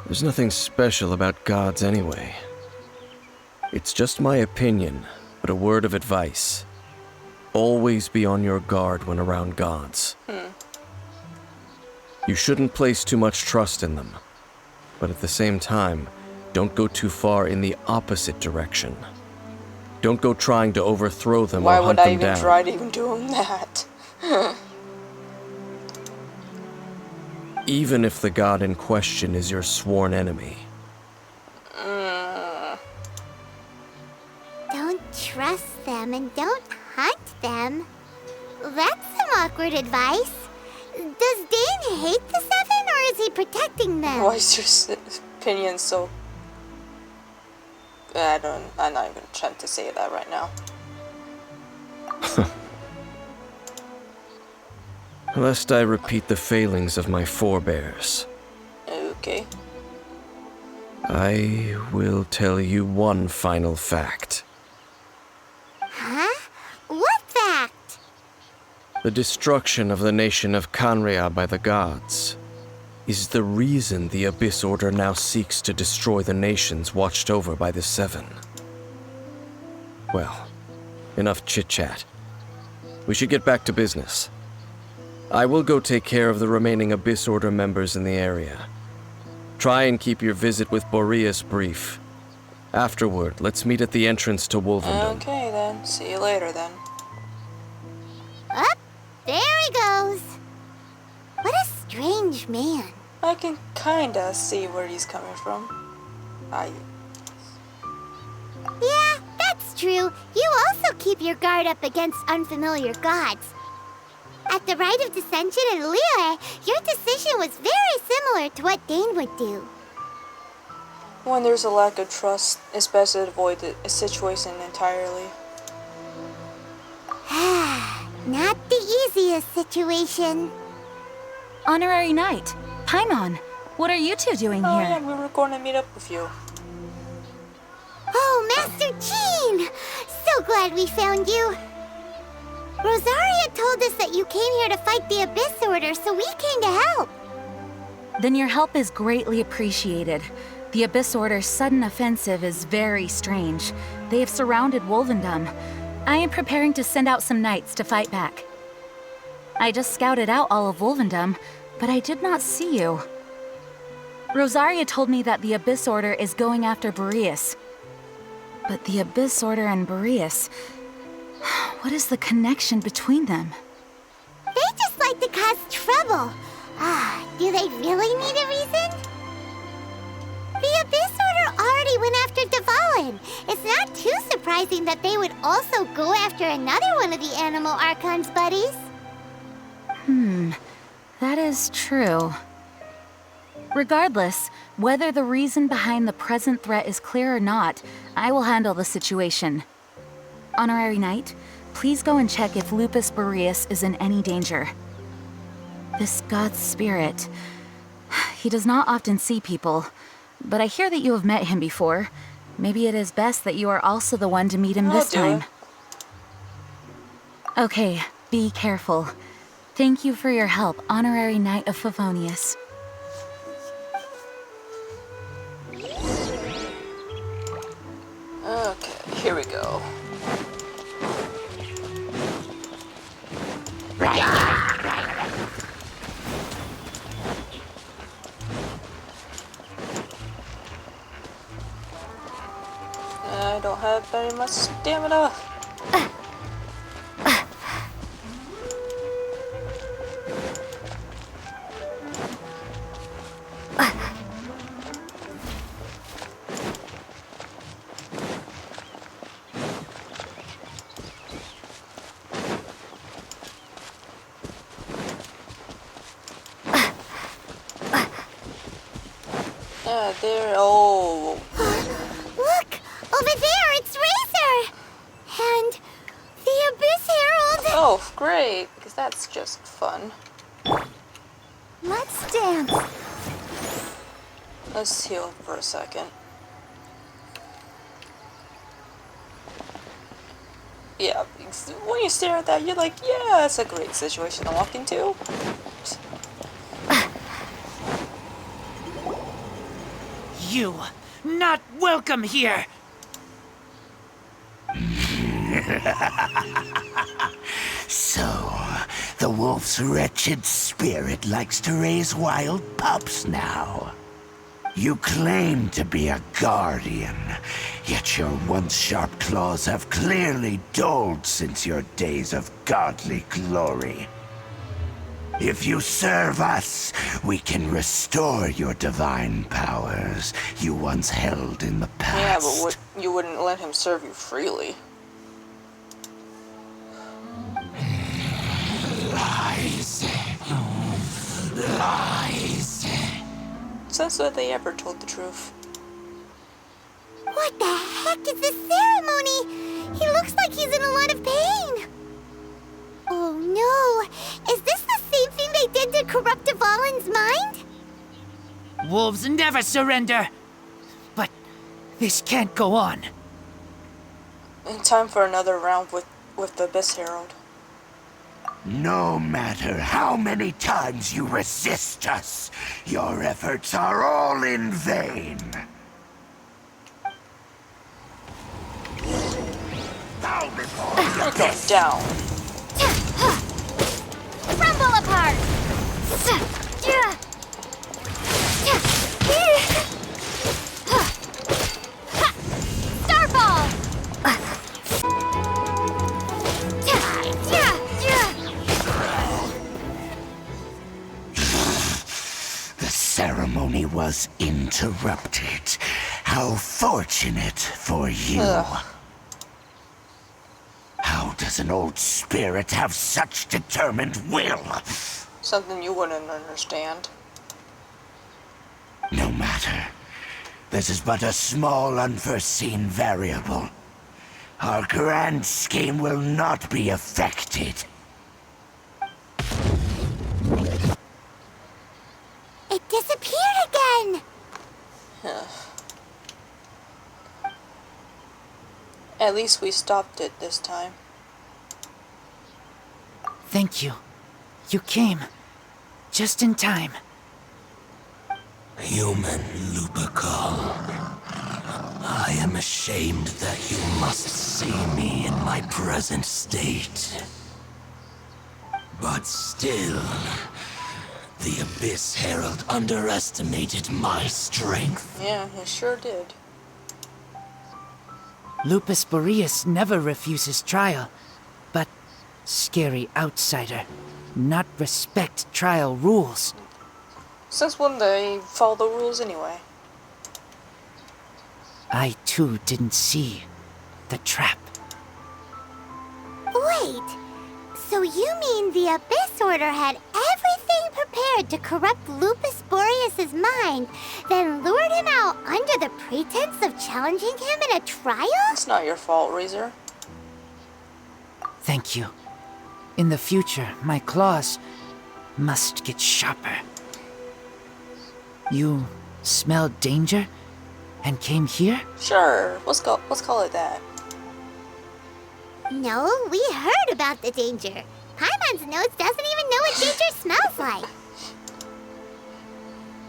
There's nothing special about gods anyway. It's just my opinion, but a word of advice. Always be on your guard when around gods. You shouldn't place too much trust in them, but at the same time, don't go too far in the opposite direction. Don't go trying to overthrow them Why or would hunt I them even down. try to even doing that? Even if the god in question is your sworn enemy. Don't trust them and don't hunt them. That's some awkward advice. Does Dane hate the Seven, or is he protecting them? Why is your opinion so... I'm not even trying to say that right now. Lest I repeat the failings of my forebears, Okay. I will tell you one final fact. Huh? What fact? The destruction of the nation of Canria by the gods is the reason the Abyss Order now seeks to destroy the nations watched over by the Seven. Well, enough chit-chat. We should get back to business. I will go take care of the remaining Abyss Order members in the area. Try and keep your visit with Boreas brief. Afterward, let's meet at the entrance to Wolvendom. Okay then. See you later then. Up, there he goes. What a strange man. I can kinda see where he's coming from. Yeah, that's true. You also keep your guard up against unfamiliar gods. At the Rite of Descension in Liyue, your decision was very similar to what Dane would do. When there's a lack of trust, it's best to avoid the situation entirely. Not the easiest situation. Honorary Knight, Paimon, what are you two doing Oh here? yeah, we were going to meet up with you. Oh, Master Jean! So glad we found you. Rosaria told us that you came here to fight the Abyss Order, so we came to help. Then your help is greatly appreciated. The Abyss Order's sudden offensive is very strange. They have surrounded Wolvendom. I am preparing to send out some knights to fight back. I just scouted out all of Wolvendom, but I did not see you. Rosaria told me that the Abyss Order is going after Boreas. But the Abyss Order and Boreas... what is the connection between them? They just like to cause trouble. Do they really need a reason? The Abyss Order already went after Dvalin. It's not too surprising that they would also go after another one of the Animal Archon's buddies. That is true. Regardless, whether the reason behind the present threat is clear or not, I will handle the situation. Honorary Knight, please go and check if Lupus Boreas is in any danger. This god's spirit... he does not often see people, but I hear that you have met him before. Maybe it is best that you are also the one to meet him this time. Okay, be careful. Thank you for your help, Honorary Knight of Favonius. Okay, here we go. I don't have very much stamina. There. Oh. Look! Over there, it's Razor! And the Abyss Herald! Oh, great, because that's just fun. Let's dance. Let's heal for a second. Yeah, when you stare at that, you're like, yeah, that's a great situation to walk into. You, not welcome here! So, the wolf's wretched spirit likes to raise wild pups now. You claim to be a guardian, yet your once sharp claws have clearly dulled since your days of godly glory. If you serve us, we can restore your divine powers you once held in the Yeah, past. but you wouldn't let him serve you freely. Lies. Lies. Since when they ever told the truth? What the heck is this ceremony? He looks like he's in a lot of pain. Oh no! Is this the same thing they did to corrupt Dvalin's mind? Wolves never surrender! But this can't go on. In time for another round with the Abyss Herald. No matter how many times you resist us, your efforts are all in vain. Bow before You're your going down. Rumble apart! Starball! The ceremony was interrupted. How fortunate for you. Ugh. How does an old spirit have such determined will? Something you wouldn't understand. No matter. This is but a small unforeseen variable. Our grand scheme will not be affected. It disappeared again! At least we stopped it this time. Thank you. You came. Just in time. Human Lupercal. I am ashamed that you must see me in my present state. But still, the Abyss Herald underestimated my strength. Yeah, he sure did. Lupus Boreas never refuses trial, but scary outsider, not respect trial rules. Since when they follow the rules anyway? I too didn't see the trap. Wait, so you mean the Abyss Order had everything prepared to corrupt Lupus Boreas' mind, then lured him out under the pretense of challenging him in a trial? It's not your fault, Razor. Thank you. In the future, my claws must get sharper. You smelled danger and came here? Sure, let's call it that. No, we heard about the danger. Paimon's nose doesn't even know what danger smells like.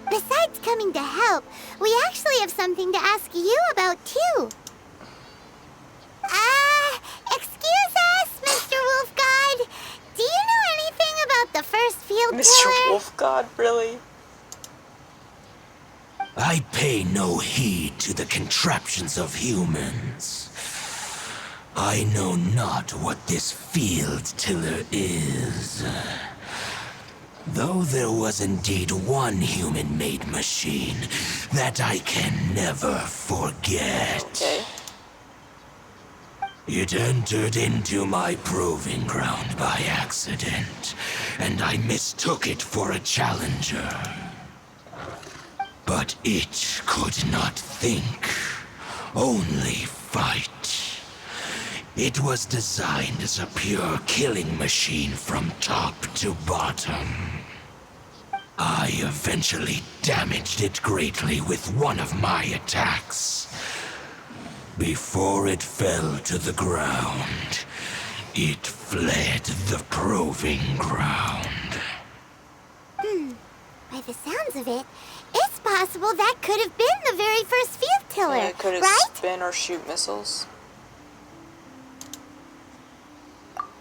Besides coming to help, we actually have something to ask you about too. Excuse us, Mr. Wolf God. Do you know anything about the first field Mr. killer? Wolf God, really? I pay no heed to the contraptions of humans. I know not what this field tiller is. Though there was indeed one human-made machine that I can never forget. Okay. It entered into my proving ground by accident, and I mistook it for a challenger. But it could not think, only fight. It was designed as a pure killing machine from top to bottom. I eventually damaged it greatly with one of my attacks. Before it fell to the ground, it fled the proving ground. By the sounds of it, it's possible that could have been the very first field tiller, Yeah, it could right? spin or shoot missiles.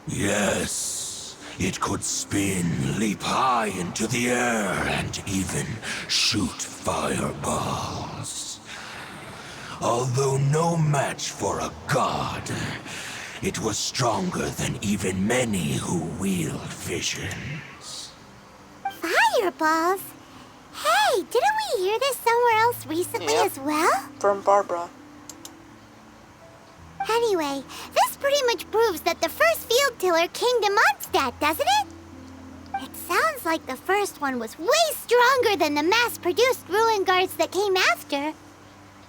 Yes, it could spin, leap high into the air, and even shoot fireballs. Although no match for a god, it was stronger than even many who wield visions. Fireballs? Hey, didn't we hear this somewhere else recently Yep. as well? From Barbara. Anyway, this pretty much proves that the first field tiller came to Mondstadt, doesn't it? It sounds like the first one was way stronger than the mass-produced ruin guards that came after.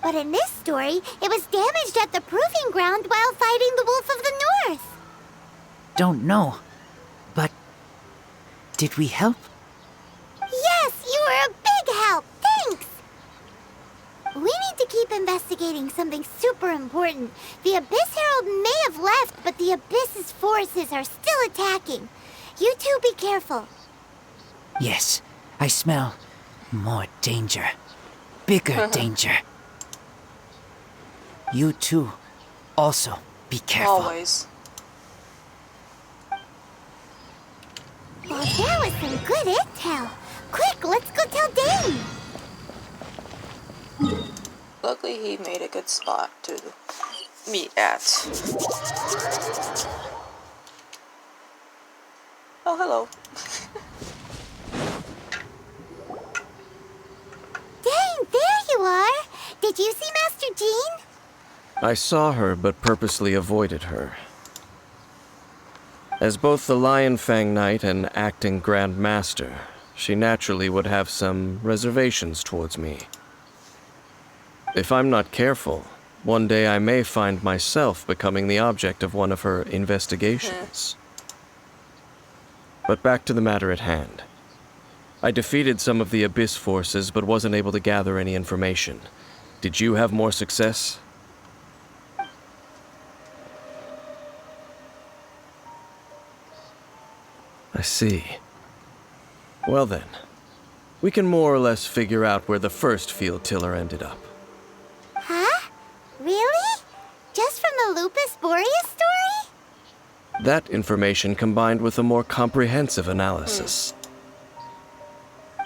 But in this story, it was damaged at the proving ground while fighting the Wolf of the North. Don't know, but did we help? Yes, you were a big help. Thanks. We need to keep investigating something super important. The Abyss Herald may have left, but the Abyss's forces are still attacking. You two be careful. Yes, I smell more danger. Bigger danger. You two also be careful. Always. Well, there was some good intel. Quick, let's go tell Dane. Luckily, he made a good spot to meet at. Oh, hello. Dane, there you are. Did you see Master Jean? I saw her, but purposely avoided her. As both the Lion Fang Knight and acting Grand Master, she naturally would have some reservations towards me. If I'm not careful, one day I may find myself becoming the object of one of her investigations. But back to the matter at hand. I defeated some of the Abyss forces, but wasn't able to gather any information. Did you have more success? I see. Well then, we can more or less figure out where the first field tiller ended up. Huh? Really? Just from the Lupus Boreas story? That information combined with a more comprehensive analysis.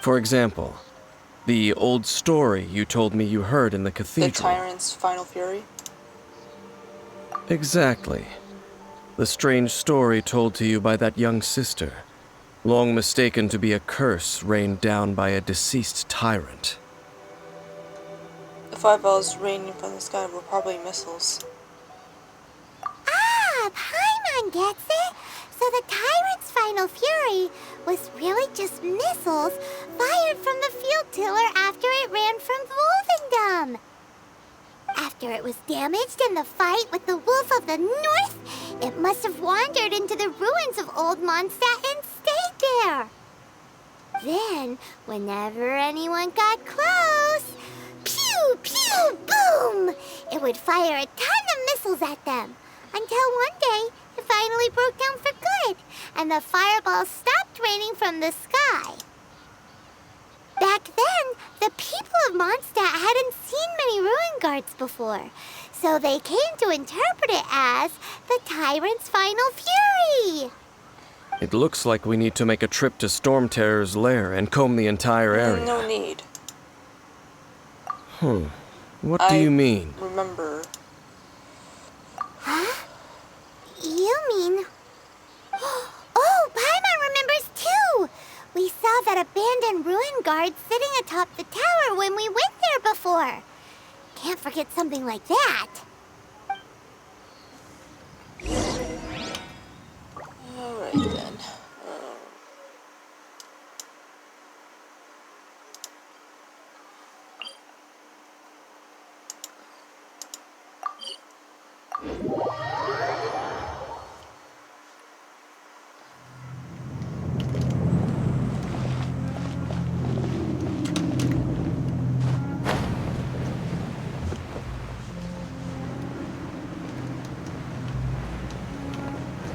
For example, the old story you told me you heard in the cathedral. The Tyrant's Final Fury? Exactly. The strange story told to you by that young sister, long mistaken to be a curse rained down by a deceased tyrant. The 5 balls raining from the sky were probably missiles. Ah, Paimon gets it! So the Tyrant's Final Fury was really just missiles fired from the field tiller after it ran from Wolvendom. After it was damaged in the fight with the Wolf of the North, it must have wandered into the ruins of Old Mondstadt and stayed there. Then, whenever anyone got close, pew, pew, boom! It would fire a ton of missiles at them, until one day it finally broke down for good, and the fireballs stopped raining from the sky. Back then, the people of Mondstadt hadn't seen many ruin guards before, so they came to interpret it as the Tyrant's Final Fury. It looks like we need to make a trip to Storm Terror's lair and comb the entire area. No need. What do you mean? Remember. Huh? You mean... Oh, Paimon remembers too! We saw that abandoned ruin guard sitting atop the tower when we went there before. Can't forget something like that. Alright then.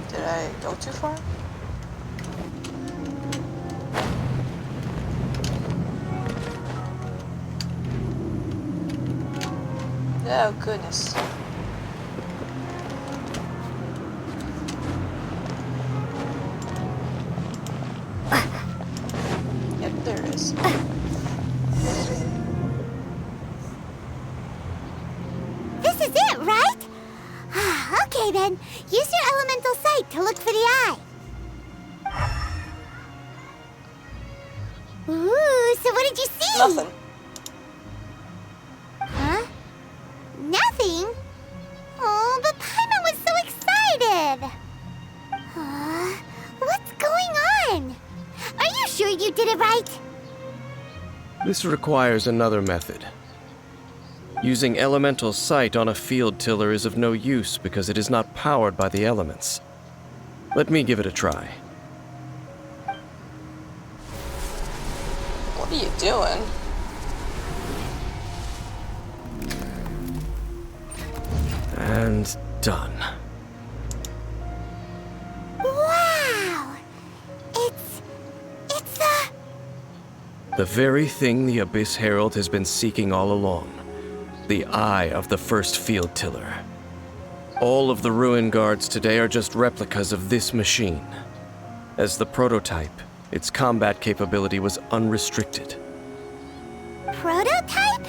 Did I go too far? Oh goodness. Yep, there it is. This is it, right? Okay then, use your elemental sight to look for the eye. Ooh, so what did you see? Nothing. Huh? Nothing? Oh, but Paimon was so excited. What's going on? Are you sure you did it right? This requires another method. Using elemental sight on a field tiller is of no use because it is not powered by the elements. Let me give it a try. What are you doing? And done. Wow! It's The very thing the Abyss Herald has been seeking all along. The eye of the first field tiller. All of the ruin guards today are just replicas of this machine. As the prototype, its combat capability was unrestricted. prototype?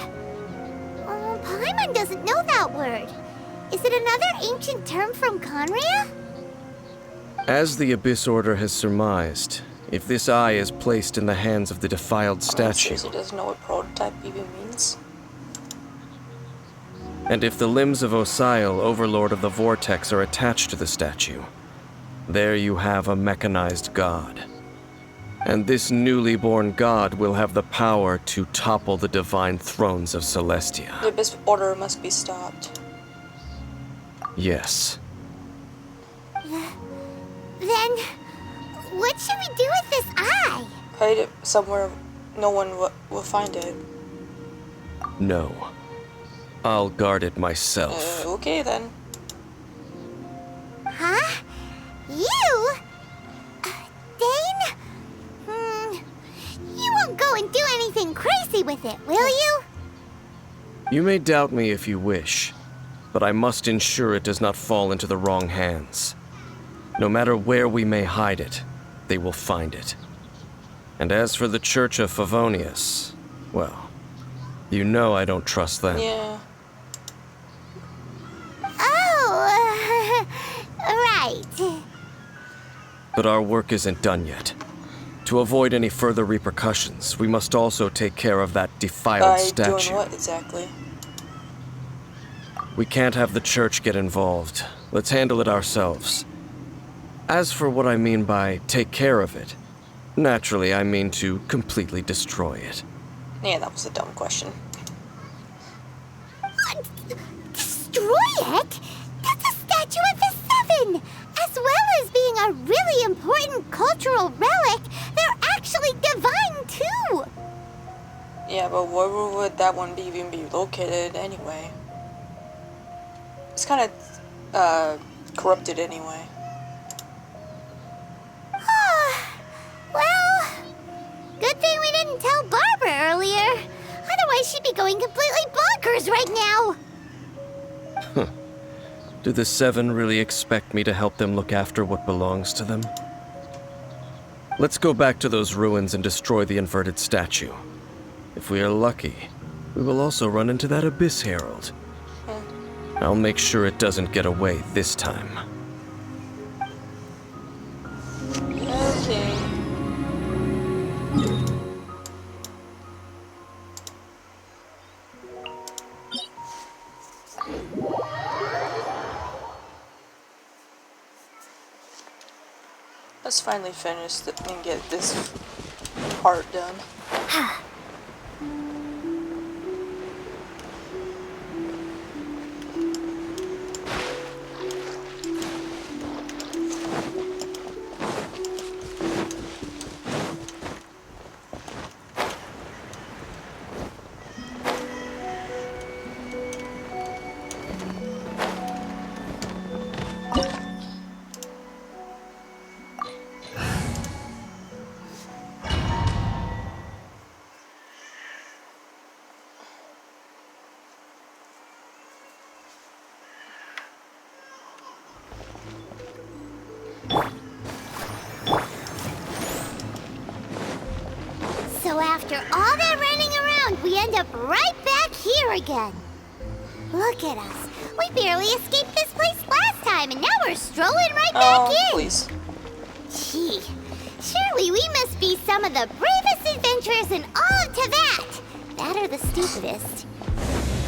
Oh, Paimon doesn't know that word. Is it another ancient term from Conria? As the Abyss Order has surmised, if this eye is placed in the hands of the defiled statue, Seriously doesn't know what prototype even means. and if the limbs of Osial, Overlord of the Vortex, are attached to the statue, There you have a mechanized god. And this newly born god will have the power to topple the divine thrones of Celestia. The Abyss Order must be stopped. Yes. Then, what should we do with this eye? Hide it somewhere no one will find it. No. I'll guard it myself. Okay then. Huh? You? Dane? You won't go and do anything crazy with it, will you? You may doubt me if you wish, but I must ensure it does not fall into the wrong hands. No matter where we may hide it, they will find it. And as for the Church of Favonius, well, you know I don't trust them. Yeah. Oh, right. But our work isn't done yet. To avoid any further repercussions, we must also take care of that defiled statue. Doing what exactly? We can't have the church get involved. Let's handle it ourselves. As for what I mean by take care of it, naturally I mean to completely destroy it. Yeah, that was a dumb question. What? Destroy it? That's a statue of the Seven! As well as being a really important cultural relic, they're actually divine too! Yeah, but where would that one even be located anyway? It's kind of corrupted anyway. Well, good thing we didn't tell Barbara earlier. Otherwise, she'd be going completely bonkers right now. Do the Seven really expect me to help them look after what belongs to them? Let's go back to those ruins and destroy the inverted statue. If we are lucky, we will also run into that Abyss Herald. I'll make sure it doesn't get away this time. Okay. Let's finally finish and get this part done. So after all that running around, we end up right back here again. Look at us. We barely escaped this place last time, and now we're strolling right back in. Please. Gee, surely we must be some of the bravest adventurers in all of Teyvat. That or the stupidest.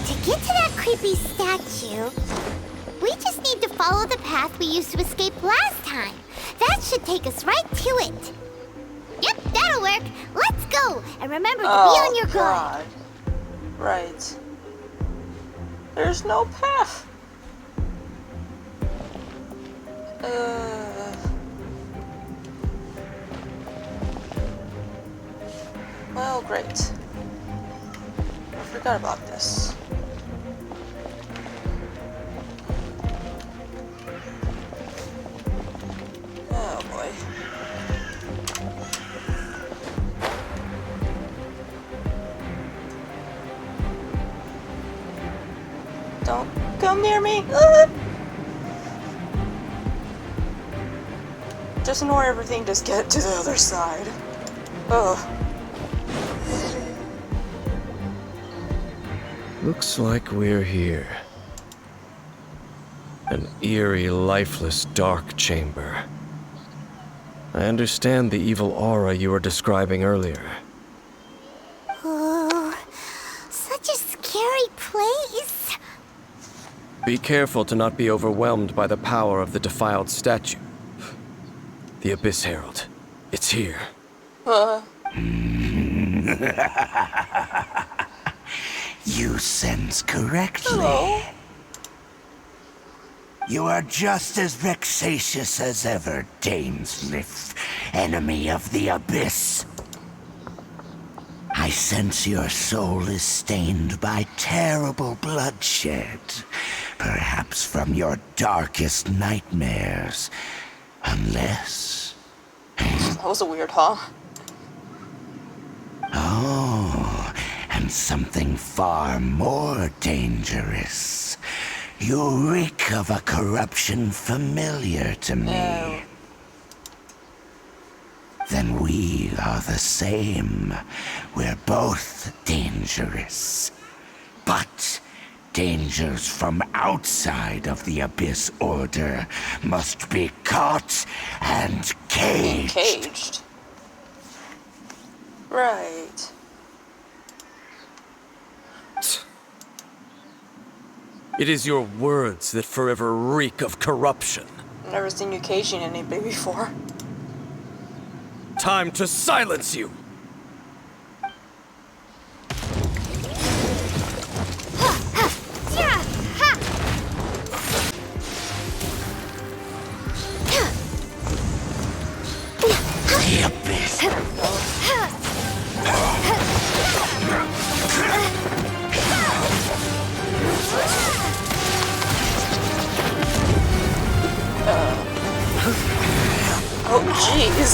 To get to that creepy statue, we just need to follow the path we used to escape last time. That should take us right to it. Yep, that'll work. Let's go. And remember to be on your guard. God. Right. There's no path. Well, great. I forgot about this. Oh boy. Don't come near me. Just ignore everything, just get to the other side. Ugh. Looks like we're here. An eerie, lifeless, dark chamber. I understand the evil aura you were describing earlier. Oh, such a scary place. Be careful to not be overwhelmed by the power of the defiled statue. The Abyss Herald. It's here. You sense correctly. Hello. You are just as vexatious as ever, Dainsleif, enemy of the Abyss. I sense your soul is stained by terrible bloodshed, perhaps from your darkest nightmares, unless... That was a weird, huh? Oh, and something far more dangerous. You reek of a corruption familiar to me. No. Then we are the same. We're both dangerous. But dangers from outside of the Abyss Order must be caught and caged. Caged. Right. It is your words that forever reek of corruption. Never seen you caging anybody before. Time to silence you! The Abyss. Oh, jeez.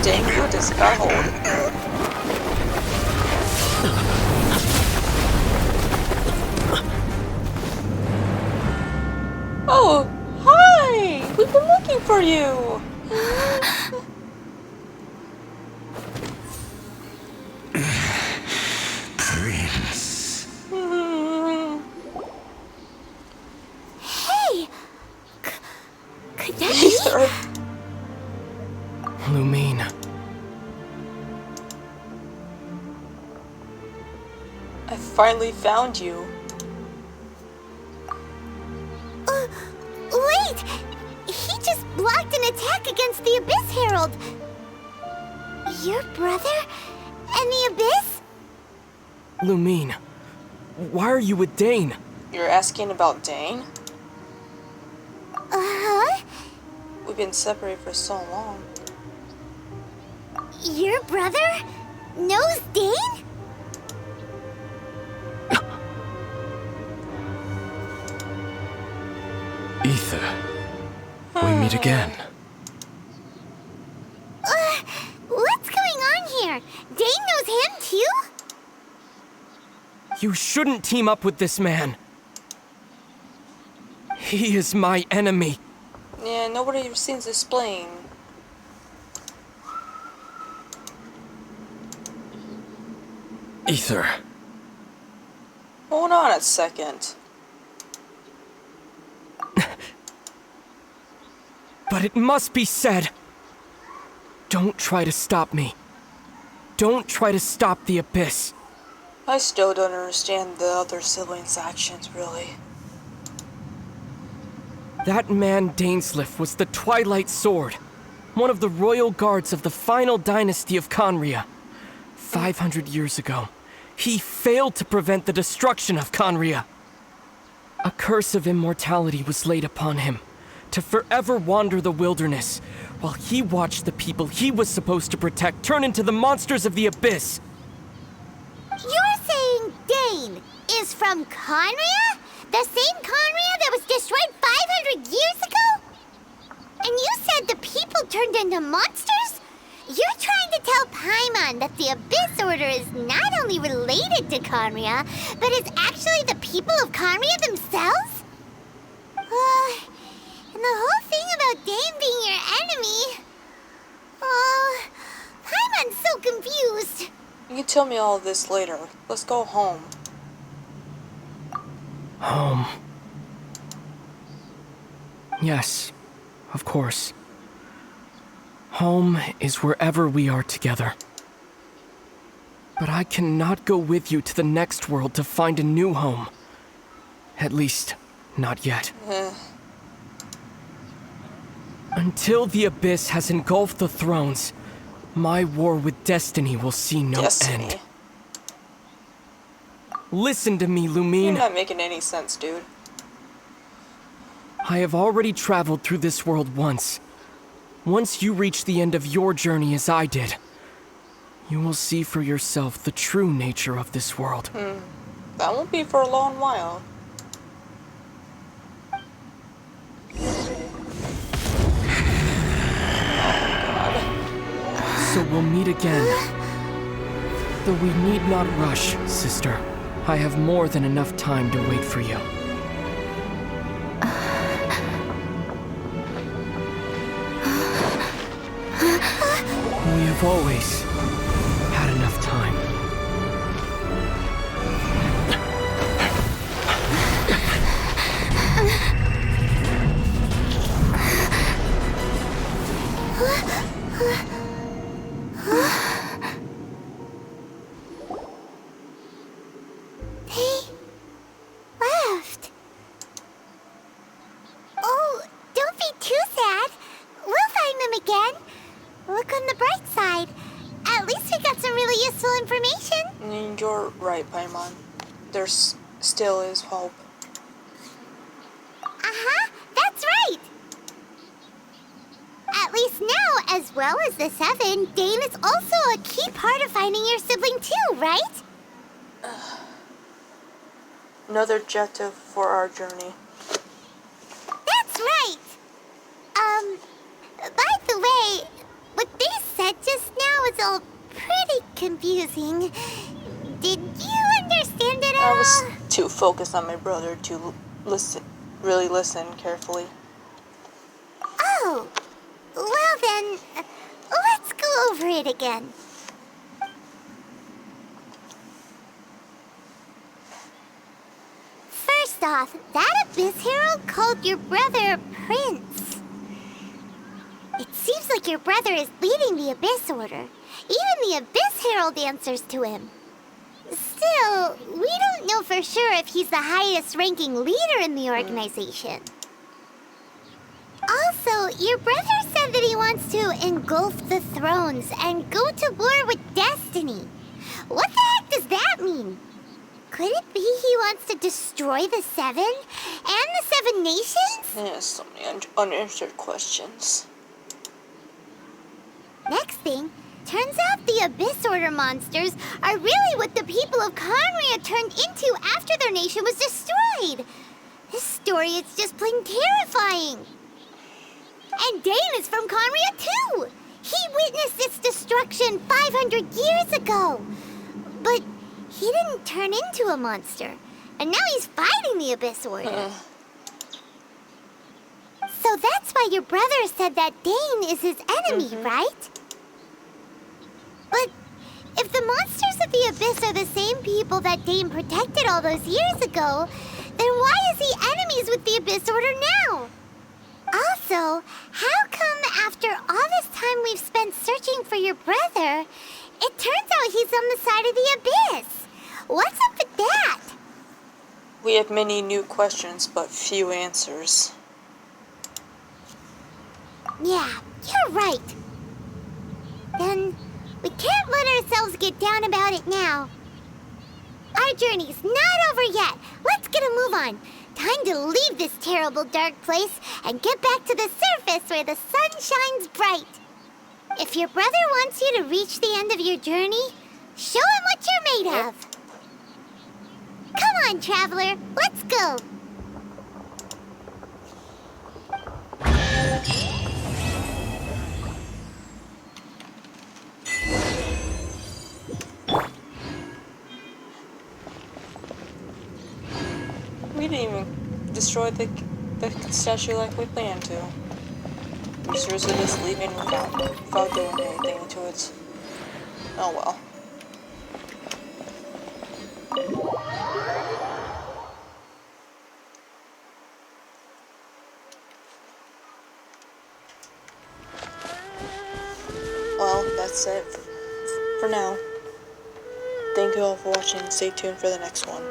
Dang, what does that hold? Oh, hi! We've been looking for you! Prince. Hey! Could that be? Ether. Lumine. I finally found you. Wait! He just blocked an attack against the Abyss Herald! Your brother? And the Abyss? Lumine. Why are you with Dane? You're asking about Dane? Uh-huh. We've been separated for so long. Your brother knows Dane? Ether. We meet again. What's going on here? Dane knows him too? You shouldn't team up with this man. He is my enemy. Yeah, nobody ever seems to explain. Ether. Hold on a second. But it must be said. Don't try to stop me. Don't try to stop the Abyss. I still don't understand the other siblings' actions, really. That man Dainsleif was the Twilight Sword, one of the royal guards of the final dynasty of Conria. 500 years ago, he failed to prevent the destruction of Conria. A curse of immortality was laid upon him, to forever wander the wilderness, while he watched the people he was supposed to protect turn into the monsters of the Abyss. You're saying Dane is from Conria? The same Conria that was destroyed 500 years ago? And you said the people turned into monsters? You're trying to tell Paimon that the Abyss Order is not only related to Conria, but is actually the people of Conria themselves? And the whole thing about Dane being your enemy... Paimon's so confused. You can tell me all of this later. Let's go home. Home. Yes, of course. Home is wherever we are together. But I cannot go with you to the next world to find a new home. At least, not yet. Until the Abyss has engulfed the thrones, my war with destiny will see no end. Listen to me, Lumine. You're not making any sense, dude. I have already traveled through this world once. Once you reach the end of your journey as I did, you will see for yourself the true nature of this world. That won't be for a long while. So we'll meet again. Though we need not rush, sister. I have more than enough time to wait for you. We have always had enough time. They left. Oh, don't be too sad. We'll find them again. Look on the bright side. At least we got some really useful information. You're right, Paimon. There still is hope. Uh-huh, that's right. At least now, as well as the Seven, Dane is also a key part of finding your sibling too, right? Another objective for our journey. That's right. By the way, what they said just now was all pretty confusing. Did you understand it I all? was too focused on my brother to really listen carefully. Oh, well then, let's go over it again. First off, that Abyss Herald called your brother Prince. It seems like your brother is leading the Abyss Order. Even the Abyss Herald answers to him. Still, we don't know for sure if he's the highest ranking leader in the organization. Also, your brother said that he wants to engulf the thrones and go to war with destiny. What the heck does that mean? Could it be he wants to destroy the Seven and the Seven Nations? There's so many unanswered questions. Next thing, turns out the Abyss Order monsters are really what the people of Conria turned into after their nation was destroyed. This story is just plain terrifying. And Dane is from Conria too. He witnessed its destruction 500 years ago. But he didn't turn into a monster. And now he's fighting the Abyss Order. So that's why your brother said that Dane is his enemy, right? But if the monsters of the Abyss are the same people that Dane protected all those years ago, then why is he enemies with the Abyss Order now? Also, how come after all this time we've spent searching for your brother, it turns out he's on the side of the Abyss? What's up with that? We have many new questions, but few answers. Yeah, you're right. Then we can't let ourselves get down about it now. Our journey's not over yet. Let's get a move on. Time to leave this terrible dark place and get back to the surface where the sun shines bright. If your brother wants you to reach the end of your journey, show him what you're made of. Come on, traveler. Let's go. We didn't even destroy the statue like we planned to. We seriously just leaving without doing anything to it. Oh well. Well, that's it for now. Thank you all for watching. Stay tuned for the next one.